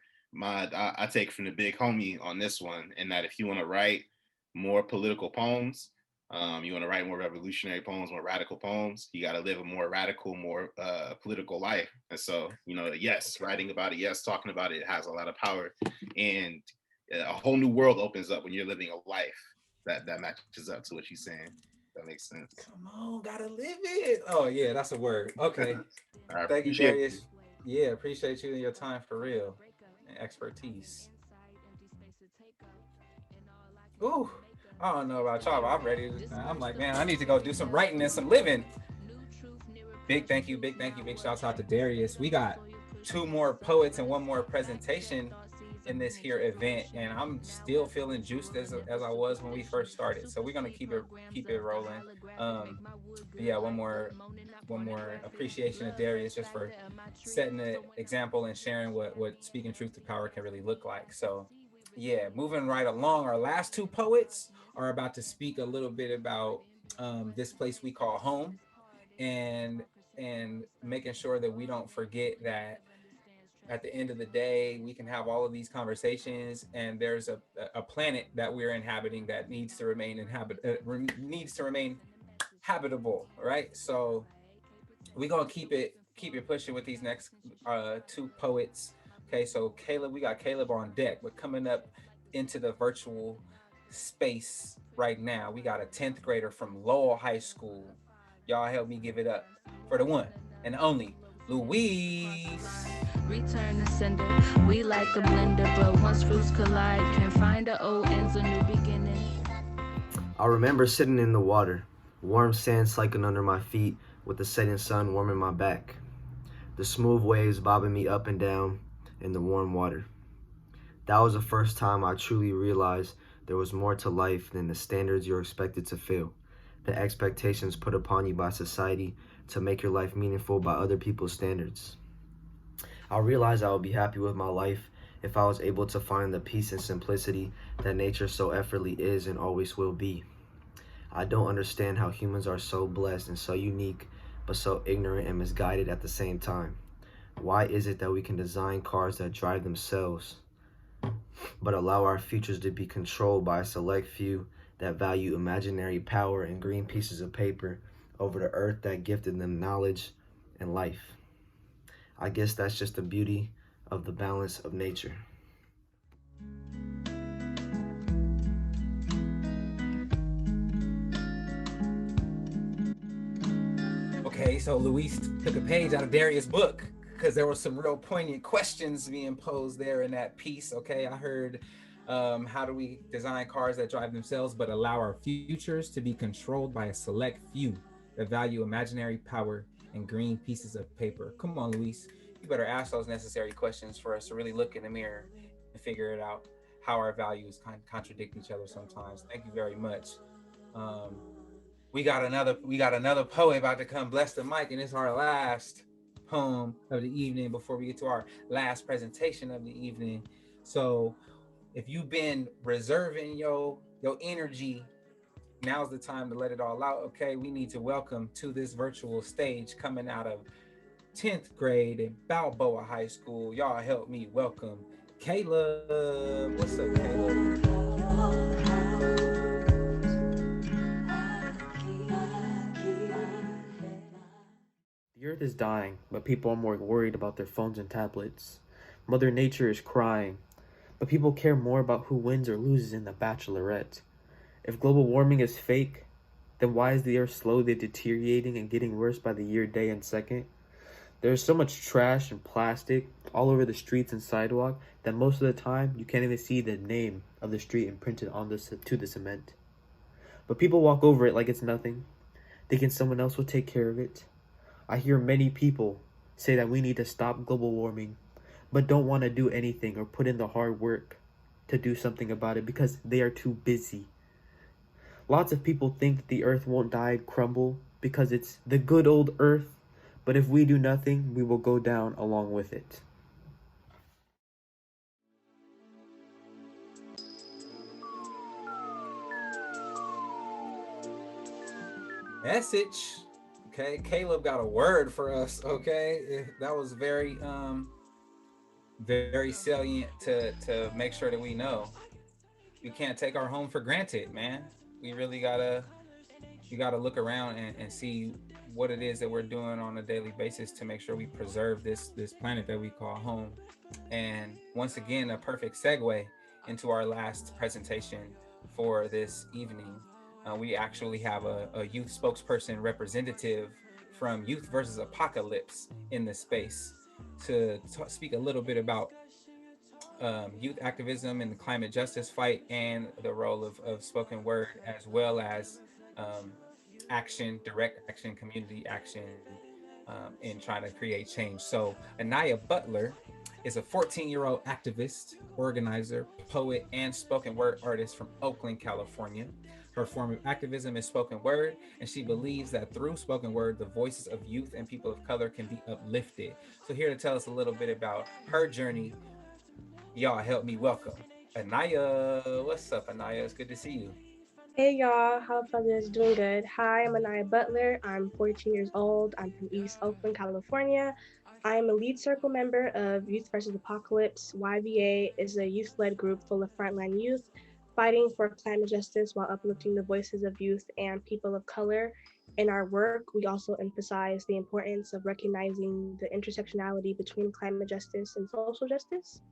[SPEAKER 12] I take from the big homie on this one, in that if you want to write more political poems, you want to write more revolutionary poems, more radical poems, you got to live a more radical, more political life. And so, yes, writing about it, yes, talking about it, it has a lot of power, and a whole new world opens up when you're living a life that matches up to what you're saying. That makes sense.
[SPEAKER 2] Come on, gotta live it. Oh yeah, that's a word. Okay. Thank you, Darius. Yeah, appreciate you and your time, for real, and expertise. Ooh, I don't know about y'all, but I'm ready. I'm like, man, I need to go do some writing and some living. Big thank you, big shouts out to Darius. We got 2 more poets and 1 more presentation in this here event, and I'm still feeling juiced as I was when we first started. So we're gonna keep it rolling. Yeah, one more appreciation of Darius just for setting the example and sharing what speaking truth to power can really look like. So yeah, moving right along, our last 2 poets are about to speak a little bit about this place we call home, and making sure that we don't forget that at the end of the day, we can have all of these conversations, and there's a planet that we're inhabiting that needs to remain habitable, right? So we're gonna keep it pushing with these next 2 poets. Okay, so we got Caleb on deck, but coming up into the virtual space right now, we got a 10th grader from Lowell High School. Y'all help me give it up for the one and only Louise.
[SPEAKER 7] Return the sender. We like a blender, but once fruits collide, can find the old ends, a new beginning.
[SPEAKER 13] I remember sitting in the water, warm sand cycling under my feet with the setting sun warming my back. The smooth waves bobbing me up and down in the warm water. That was the first time I truly realized there was more to life than the standards you're expected to fill, the expectations put upon you by society to make your life meaningful by other people's standards. I realized I would be happy with my life if I was able to find the peace and simplicity that nature so effortlessly is and always will be. I don't understand how humans are so blessed and so unique, but so ignorant and misguided at the same time. Why is it that we can design cars that drive themselves, but allow our futures to be controlled by a select few that value imaginary power and green pieces of paper over the earth that gifted them knowledge and life? I guess that's just the beauty of the balance of nature.
[SPEAKER 2] Okay, so Luis took a page out of Darius' book because there were some real poignant questions being posed there in that piece. Okay, I heard how do we design cars that drive themselves but allow our futures to be controlled by a select few that value imaginary power and green pieces of paper? Come on, Luis. You better ask those necessary questions for us to really look in the mirror and figure it out how our values kind of contradict each other sometimes. Thank you very much. Um, we got another poet about to come bless the mic, and it's our last poem of the evening before we get to our last presentation of the evening. So if you've been reserving your energy, now's the time to let it all out. Okay, we need to welcome to this virtual stage, coming out of 10th grade in Balboa High School. Y'all help me welcome Caleb. What's up, Caleb?
[SPEAKER 14] The earth is dying, but people are more worried about their phones and tablets. Mother Nature is crying, but people care more about who wins or loses in the Bachelorette. If global warming is fake, then why is the earth slowly deteriorating and getting worse by the year, day, and second? There is so much trash and plastic all over the streets and sidewalk that most of the time you can't even see the name of the street imprinted on to the cement. But people walk over it like it's nothing, thinking someone else will take care of it. I hear many people say that we need to stop global warming, but don't want to do anything or put in the hard work to do something about it because they are too busy. Lots of people think that the earth won't die and crumble because it's the good old earth, but if we do nothing, we will go down along with it.
[SPEAKER 2] Message. Okay, Caleb got a word for us. Okay, that was very salient to make sure that we know we can't take our home for granted, man. We really gotta look around and see what it is that we're doing on a daily basis to make sure we preserve this planet that we call home. And once again, a perfect segue into our last presentation for this evening. We actually have a youth spokesperson representative from Youth versus Apocalypse in this space to speak a little bit about youth activism and the climate justice fight and the role of spoken word, as well as action, direct action, community action in trying to create change. So Aniya Butler is a 14-year-old activist, organizer, poet, and spoken word artist from Oakland, California. Her form of activism is spoken word, and she believes that through spoken word, the voices of youth and people of color can be uplifted. So here to tell us a little bit about her journey, y'all help me welcome Aniya. What's up, Aniya? It's good to see you.
[SPEAKER 15] Hey y'all, how brothers doing good? Hi, I'm Aniya Butler. I'm 14 years old. I'm from East Oakland, California. I am a lead circle member of Youth versus Apocalypse. YVA is a youth-led group full of frontline youth fighting for climate justice while uplifting the voices of youth and people of color. In our work, we also emphasize the importance of recognizing the intersectionality between climate justice and social justice.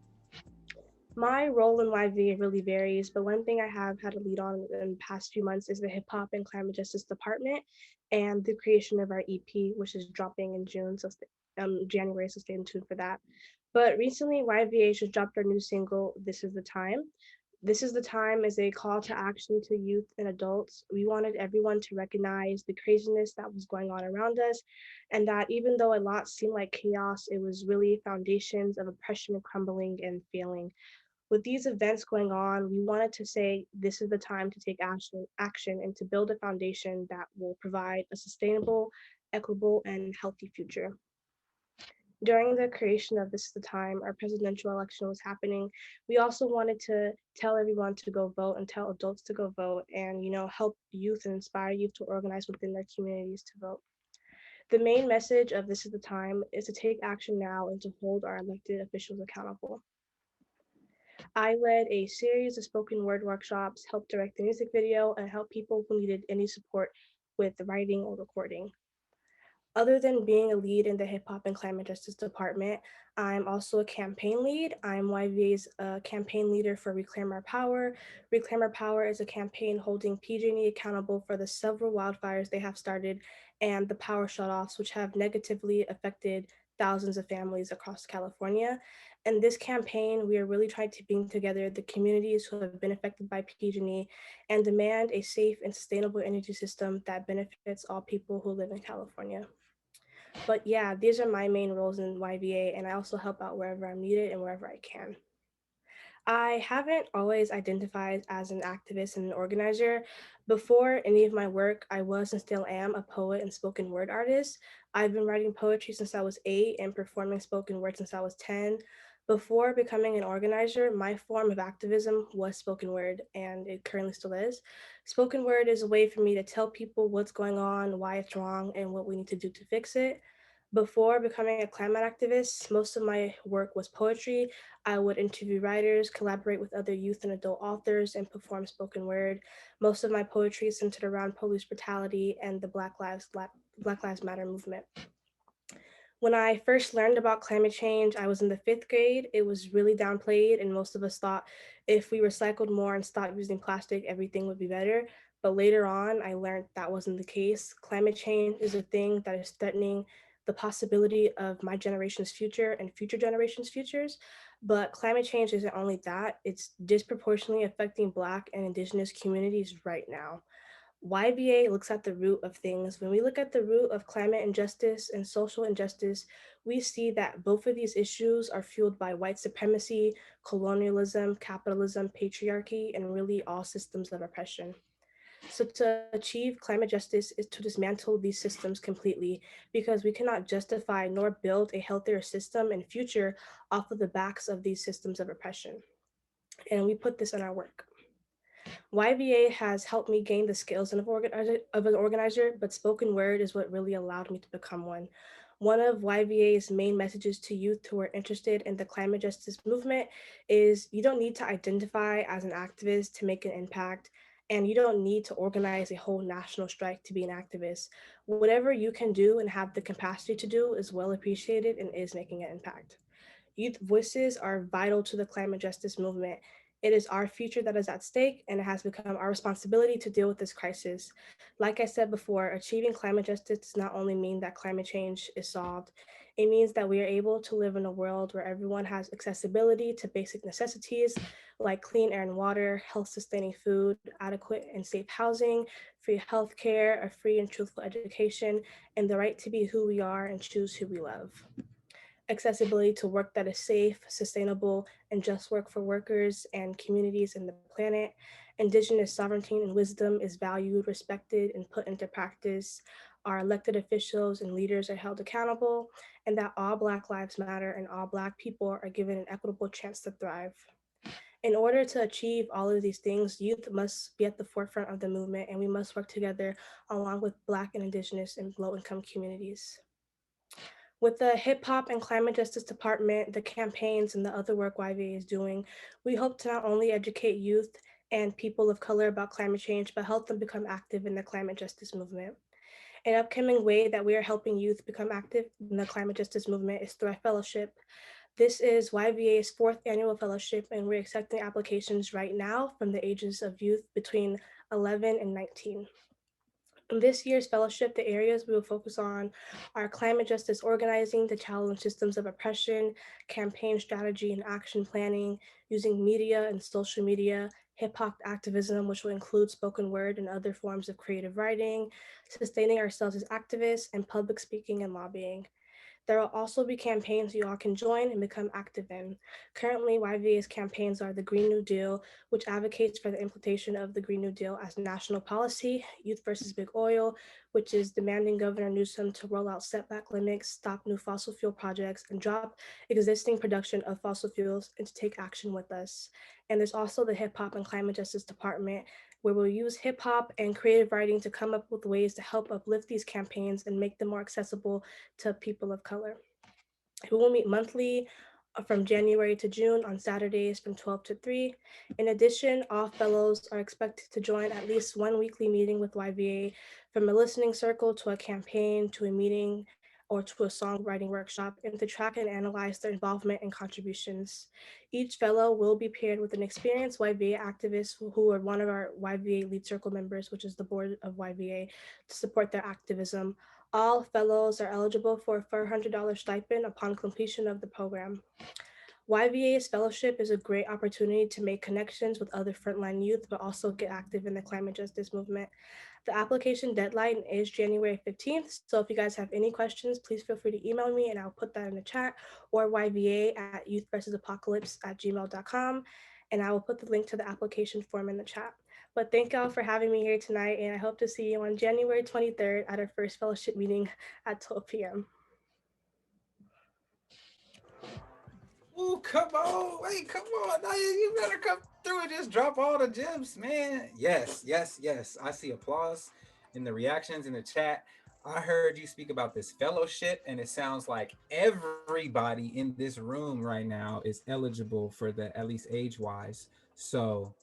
[SPEAKER 15] My role in YV really varies, but one thing I have had to lead on in the past few months is the hip hop and climate justice department and the creation of our EP, which is dropping in June, so January, so stay tuned for that. But recently, YVH just dropped our new single, This Is the Time. This is the time is a call to action to youth and adults. We wanted everyone to recognize the craziness that was going on around us, and that even though a lot seemed like chaos, it was really foundations of oppression crumbling and failing. With these events going on, we wanted to say this is the time to take action and to build a foundation that will provide a sustainable, equitable, and healthy future. During the creation of This Is the Time, our presidential election was happening. We also wanted to tell everyone to go vote and tell adults to go vote and, help youth and inspire youth to organize within their communities to vote. The main message of This Is the Time is to take action now and to hold our elected officials accountable. I led a series of spoken word workshops, helped direct the music video, and helped people who needed any support with writing or recording. Other than being a lead in the hip hop and climate justice department, I'm also a campaign lead. I'm YVA's campaign leader for Reclaim Our Power. Reclaim Our Power is a campaign holding PG&E accountable for the several wildfires they have started and the power shutoffs, which have negatively affected thousands of families across California. And this campaign, we are really trying to bring together the communities who have been affected by PG&E and demand a safe and sustainable energy system that benefits all people who live in California. But yeah, these are my main roles in YVA, and I also help out wherever I'm needed and wherever I can. I haven't always identified as an activist and an organizer. Before any of my work, I was and still am a poet and spoken word artist. I've been writing poetry since I was 8 and performing spoken word since I was 10. Before becoming an organizer, my form of activism was spoken word, and it currently still is. Spoken word is a way for me to tell people what's going on, why it's wrong, and what we need to do to fix it. Before becoming a climate activist, most of my work was poetry. I would interview writers, collaborate with other youth and adult authors, and perform spoken word. Most of my poetry is centered around police brutality and the Black Lives Matter movement. When I first learned about climate change, I was in the 5th grade. It was really downplayed, and most of us thought if we recycled more and stopped using plastic, everything would be better. But later on, I learned that wasn't the case. Climate change is a thing that is threatening the possibility of my generation's future and future generations' futures. But climate change isn't only that, it's disproportionately affecting Black and Indigenous communities right now. YBA looks at the root of things. When we look at the root of climate injustice and social injustice, we see that both of these issues are fueled by white supremacy, colonialism, capitalism, patriarchy, and really all systems of oppression. So to achieve climate justice is to dismantle these systems completely because we cannot justify nor build a healthier system and future off of the backs of these systems of oppression. And we put this in our work. YVA has helped me gain the skills of an organizer, but spoken word is what really allowed me to become one. One of YVA's main messages to youth who are interested in the climate justice movement is you don't need to identify as an activist to make an impact, and you don't need to organize a whole national strike to be an activist. Whatever you can do and have the capacity to do is well appreciated and is making an impact. Youth voices are vital to the climate justice movement. It is our future that is at stake, and it has become our responsibility to deal with this crisis. Like I said before, achieving climate justice does not only mean that climate change is solved, it means that we are able to live in a world where everyone has accessibility to basic necessities like clean air and water, health sustaining food, adequate and safe housing, free healthcare, a free and truthful education, and the right to be who we are and choose who we love. Accessibility to work that is safe, sustainable, and just work for workers and communities and the planet. Indigenous sovereignty and wisdom is valued, respected, and put into practice. Our elected officials and leaders are held accountable, and that all Black lives matter and all Black people are given an equitable chance to thrive. In order to achieve all of these things, youth must be at the forefront of the movement, and we must work together along with Black and Indigenous and low-income communities. With the hip hop and climate justice department, the campaigns, and the other work YVA is doing, we hope to not only educate youth and people of color about climate change, but help them become active in the climate justice movement. An upcoming way that we are helping youth become active in the climate justice movement is through our fellowship. This is YVA's 4th annual fellowship, and we're accepting applications right now from the ages of youth between 11 and 19. In this year's fellowship, the areas we will focus on are climate justice organizing to challenge systems of oppression, campaign strategy and action planning, using media and social media, hip hop activism, which will include spoken word and other forms of creative writing, sustaining ourselves as activists, and public speaking and lobbying. There will also be campaigns you all can join and become active in. Currently, YVA's campaigns are the Green New Deal, which advocates for the implementation of the Green New Deal as national policy, Youth versus Big Oil, which is demanding Governor Newsom to roll out setback limits, stop new fossil fuel projects, and drop existing production of fossil fuels, and to take action with us. And there's also the Hip Hop and Climate Justice Department, where we'll use hip hop and creative writing to come up with ways to help uplift these campaigns and make them more accessible to people of color. We will meet monthly from January to June on Saturdays from 12 to 3. In addition, all fellows are expected to join at least one weekly meeting with YVA, from a listening circle to a campaign to a meeting or to a songwriting workshop, and to track and analyze their involvement and contributions. Each fellow will be paired with an experienced YVA activist who are one of our YVA lead circle members, which is the board of YVA, to support their activism. All fellows are eligible for a $400 stipend upon completion of the program. YVA's fellowship is a great opportunity to make connections with other frontline youth, but also get active in the climate justice movement. The application deadline is January 15th, so if you guys have any questions, please feel free to email me and I'll put that in the chat, or yva@youthversusapocalypse@gmail.com, and I will put the link to the application form in the chat. But thank y'all for having me here tonight, and I hope to see you on January 23rd at our first fellowship meeting at 12 p.m.
[SPEAKER 2] Oh, come on. Wait, come on. Aniya, you better come through and just drop all the gems, man. Yes, yes, yes. I see applause in the reactions in the chat. I heard you speak about this fellowship, and it sounds like everybody in this room right now is eligible for the, at least age-wise. So,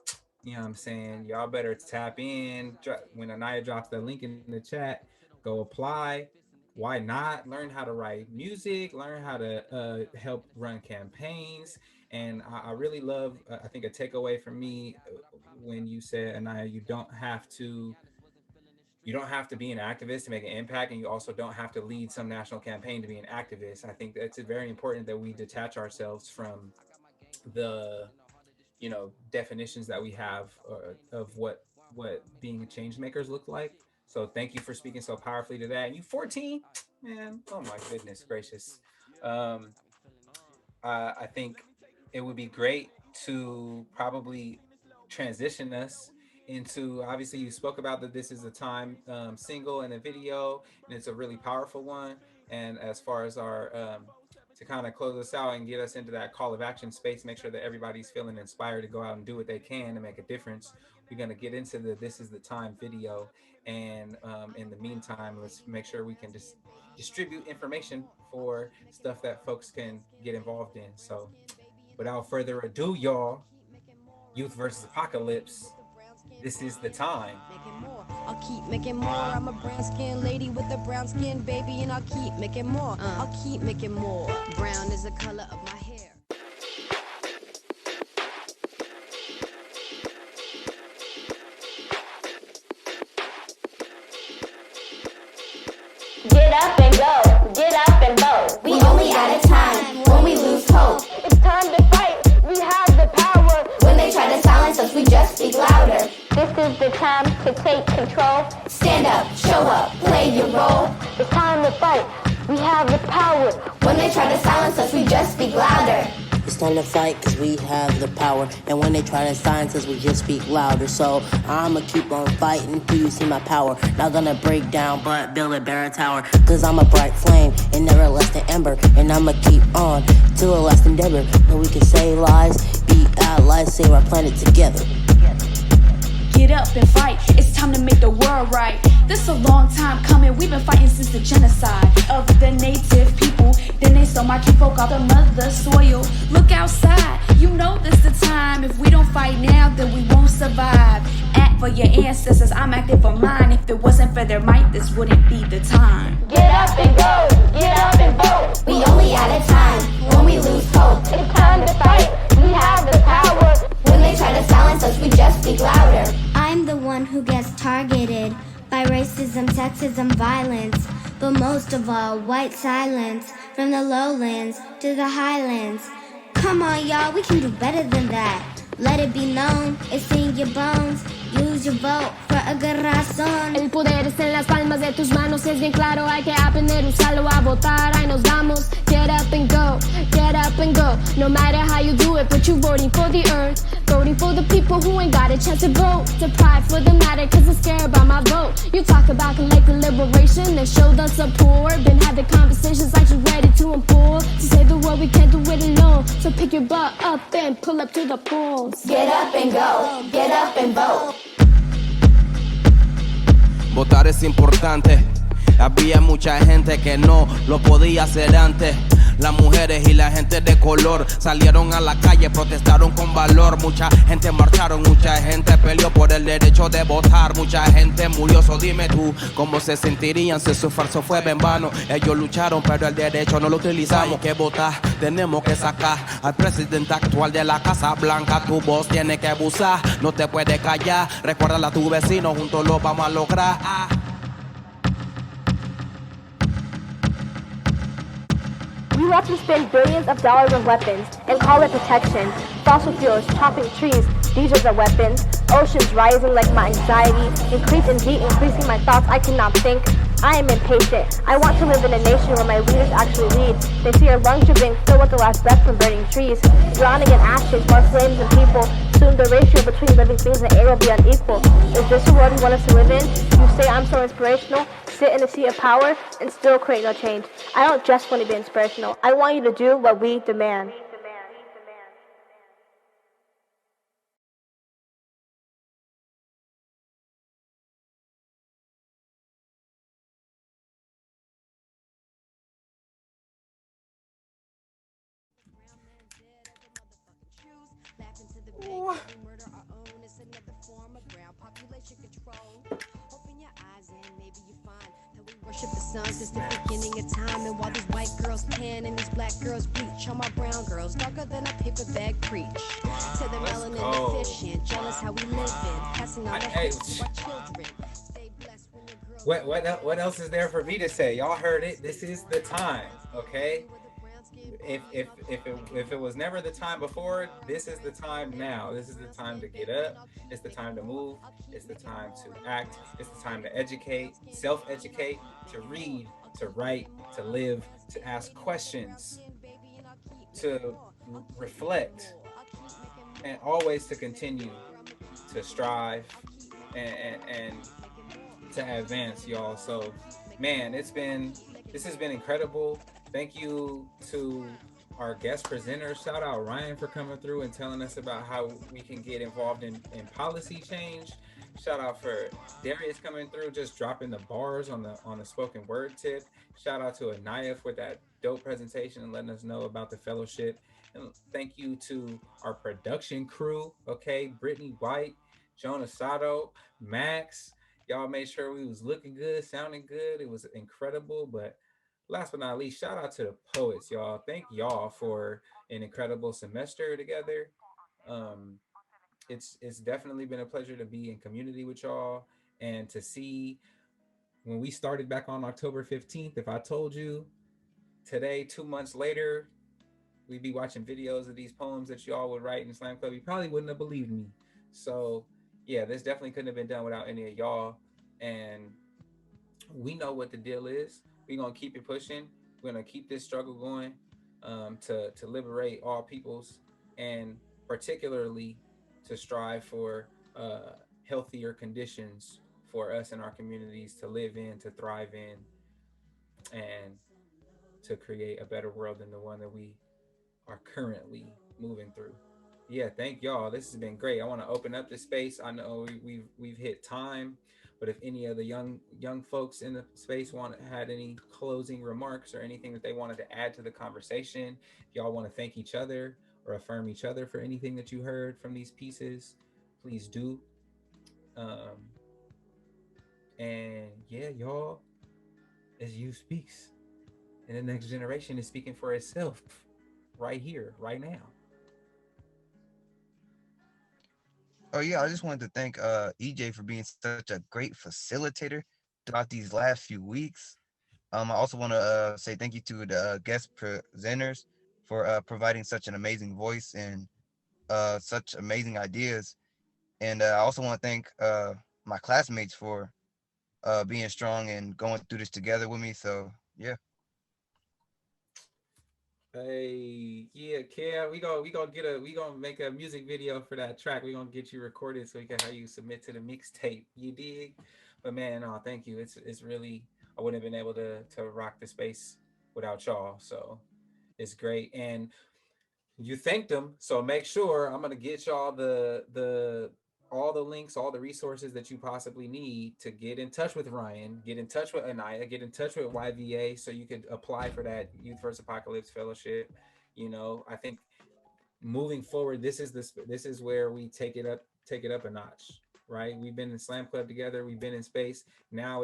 [SPEAKER 2] you know what I'm saying? Y'all better tap in. When Aniya drops the link in the chat, go apply. Why not learn how to write music, learn how to help run campaigns? And I really love, I think a takeaway for me when you said, Aniya, you don't have to be an activist to make an impact, and you also don't have to lead some national campaign to be an activist. I think that's very important that we detach ourselves from the definitions that we have of what being change makers look like. So thank you for speaking so powerfully to that. And you 14, man, oh my goodness gracious. I think it would be great to probably transition us into, obviously you spoke about that this is a time single and a video, and it's a really powerful one. And as far as our to kind of close us out and get us into that call of action space, make sure that everybody's feeling inspired to go out and do what they can to make a difference. We're going to get into the This Is the Time video. And in the meantime, let's make sure we can just distribute information for stuff that folks can get involved in. So without further ado, y'all, Youth versus Apocalypse, this is the time.
[SPEAKER 1] I'll keep making more. I'm a brown skin lady with a brown skin baby, and I'll keep making more. I'll keep making more. Brown is the color of my hair.
[SPEAKER 16] Get up and go, get up and vote. We only at a time when we lose hope. It's time to fight, we have the power. When they try to silence us, we just speak louder. This is the time to take control. Stand up, show up, play your role. It's time to fight, we have the power. When they try to silence us, we just speak louder.
[SPEAKER 17] It's time to fight cause we have the power. And when they try to silence us, we just speak louder. So I'ma keep on fighting till you see my power. Not gonna break down but build a better tower. Cause I'm a bright flame and never less than ember. And I'ma keep on till a last endeavor. And we can say lies, be allies, save our planet together.
[SPEAKER 18] Get up and fight, it's time to make the world right. This a long time coming, we've been fighting since the genocide of the native people. Then they stole my kinfolk off the mother soil. Look outside, you know this the time. If we don't fight now, then we won't survive. Act for your ancestors, I'm acting for mine. If it wasn't for their might, this wouldn't be the time.
[SPEAKER 16] Get up and go, get up and vote. We only at a time when we lose hope. It's time to fight, we have the power. When they try to silence us, we just speak louder.
[SPEAKER 19] I'm the one who gets targeted by racism, sexism, violence, but most of all, white silence. From the lowlands to the highlands. Come on, y'all, we can do better than that. Let it be known, it's in your bones. Use lose your vote for a good razón.
[SPEAKER 20] El poder está en las palmas de tus manos, es bien claro, hay que aprender a usarlo, a votar, ahí nos vamos. Get up and go, get up and go. No matter how you do it, but you voting for the earth, voting for the people who ain't got a chance to vote. The pride for the matter, cause I'm scared about my vote. You talk about collective liberation, then show the support. Been having conversations like you're ready to implore. To save the world, we can't do it alone. So pick your butt up and pull up to the polls.
[SPEAKER 16] Get up and go, get up and vote.
[SPEAKER 21] Votar es importante. Había mucha gente que no lo podía hacer antes. Las mujeres y la gente de color salieron a la calle, protestaron con valor. Mucha gente marcharon, mucha gente peleó por el derecho de votar. Mucha gente murió, so dime tú, ¿cómo se sentirían si su esfuerzo fue en vano? Ellos lucharon, pero el derecho no lo utilizamos. Hay que votar, tenemos que sacar al presidente actual de la Casa Blanca. Tu voz tiene que abusar, no te puedes callar. Recuérdale a tu vecino, juntos lo vamos a lograr.
[SPEAKER 15] We watch them spend billions of dollars on weapons and call it protection. Fossil fuels, chopping trees, these are the weapons. Oceans rising like my anxiety. Increase in heat, increasing my thoughts, I cannot think. I am impatient. I want to live in a nation where my leaders actually lead. They see our lungs are being filled with the last breath from burning trees. Drowning in ashes, more flames than people. Soon the ratio between living things in the air will be unequal. Is this the world you want us to live in? You say I'm so inspirational, sit in a seat of power, and still create no change. I don't just want to be inspirational. I want you to do what we demand.
[SPEAKER 1] Worship the sun since the beginning of time. And while these white girls tan and these black girls bleach, all my brown girls darker than a paper bag preach. To the melanin deficient, jealous how we live in, passing on the hate to our children. Stay blessed when your girl.
[SPEAKER 2] What else is there for me to say? Y'all heard it. This is the time, okay? If it was never the time before, this is the time now. This is the time to get up. It's the time to move. It's the time to act. It's the time to educate, self-educate, to read, to write, to live, to ask questions, to reflect, and always to continue to strive and to advance, y'all. So, man, this has been incredible. Thank you to our guest presenter. Shout out Ryan for coming through and telling us about how we can get involved in policy change. Shout out for Darius coming through, just dropping the bars on the spoken word tip. Shout out to Aniya for that dope presentation and letting us know about the fellowship. And thank you to our production crew, okay? Brittany White, Jonah Sato, Max. Y'all made sure we was looking good, sounding good. It was incredible. But last but not least, shout out to the poets, y'all. Thank y'all for an incredible semester together. It's definitely been a pleasure to be in community with y'all and to see when we started back on October 15th. If I told you today, 2 months later, we'd be watching videos of these poems that y'all would write in Slam Club, you probably wouldn't have believed me. So yeah, this definitely couldn't have been done without any of y'all. And we know what the deal is. We're gonna keep it pushing. We're gonna keep this struggle going to liberate all peoples, and particularly to strive for healthier conditions for us and our communities to live in, to thrive in, and to create a better world than the one that we are currently moving through. Yeah, thank y'all. This has been great. I want to open up this space. I know we've hit time, but if any of the young folks in the space had any closing remarks or anything that they wanted to add to the conversation, if y'all want to thank each other or affirm each other for anything that you heard from these pieces, please do. And yeah, y'all, as you speaks, and the next generation is speaking for itself right here, right now.
[SPEAKER 4] Oh yeah, I just wanted to thank EJ for being such a great facilitator throughout these last few weeks. I also want to say thank you to the guest presenters for providing such an amazing voice and such amazing ideas. And I also want to thank my classmates for being strong and going through this together with me. So yeah.
[SPEAKER 2] Hey, yeah, Kev, we gonna make a music video for that track. We gonna get you recorded so we can have you submit to the mixtape. You dig? But man, no, thank you. It's really, I wouldn't have been able to rock the space without y'all. So it's great. And you thanked them, so make sure I'm gonna get y'all the all the links, all the resources that you possibly need to get in touch with Ryane, get in touch with Aniya, get in touch with YVA, so you could apply for that Youth vs. Apocalypse fellowship. You know, I think moving forward, this is where we take it up a notch, right? We've been in Slam Club together, we've been in space. Now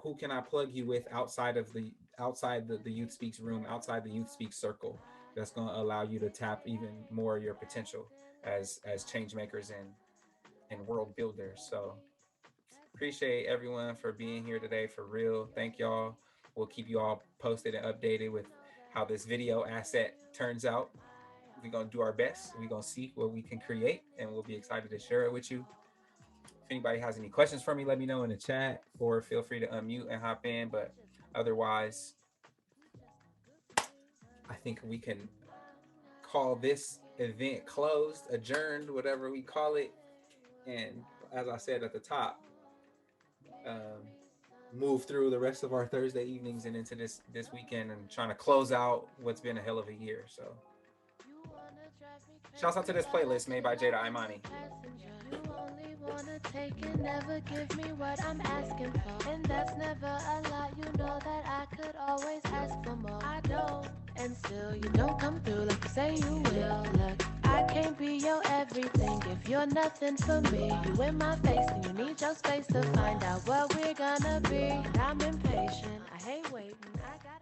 [SPEAKER 2] who can I plug you with outside the Youth Speaks room, outside the Youth Speaks circle, that's going to allow you to tap even more of your potential as change makers and world builders. So appreciate everyone for being here today, for real. Thank y'all. We'll keep you all posted and updated with how this video asset turns out. We're going to do our best. We're going to see what we can create, and we'll be excited to share it with you. If anybody has any questions for me, let me know in the chat, or feel free to unmute and hop in. But otherwise, I think we can call this event closed, adjourned, whatever we call it. And as I said at the top, move through the rest of our Thursday evenings and into this weekend, and trying to close out what's been a hell of a year. So shouts out to this playlist made by Jada Imani.
[SPEAKER 6] Wanna take and never give me what I'm asking for, and that's never a lot. You know that I could always ask for more. I don't, and still you don't come through like you say you will. Look, I can't be your everything if you're nothing for me. You in my face and you need your space to find out what we're gonna be. And I'm impatient, I hate waiting, I got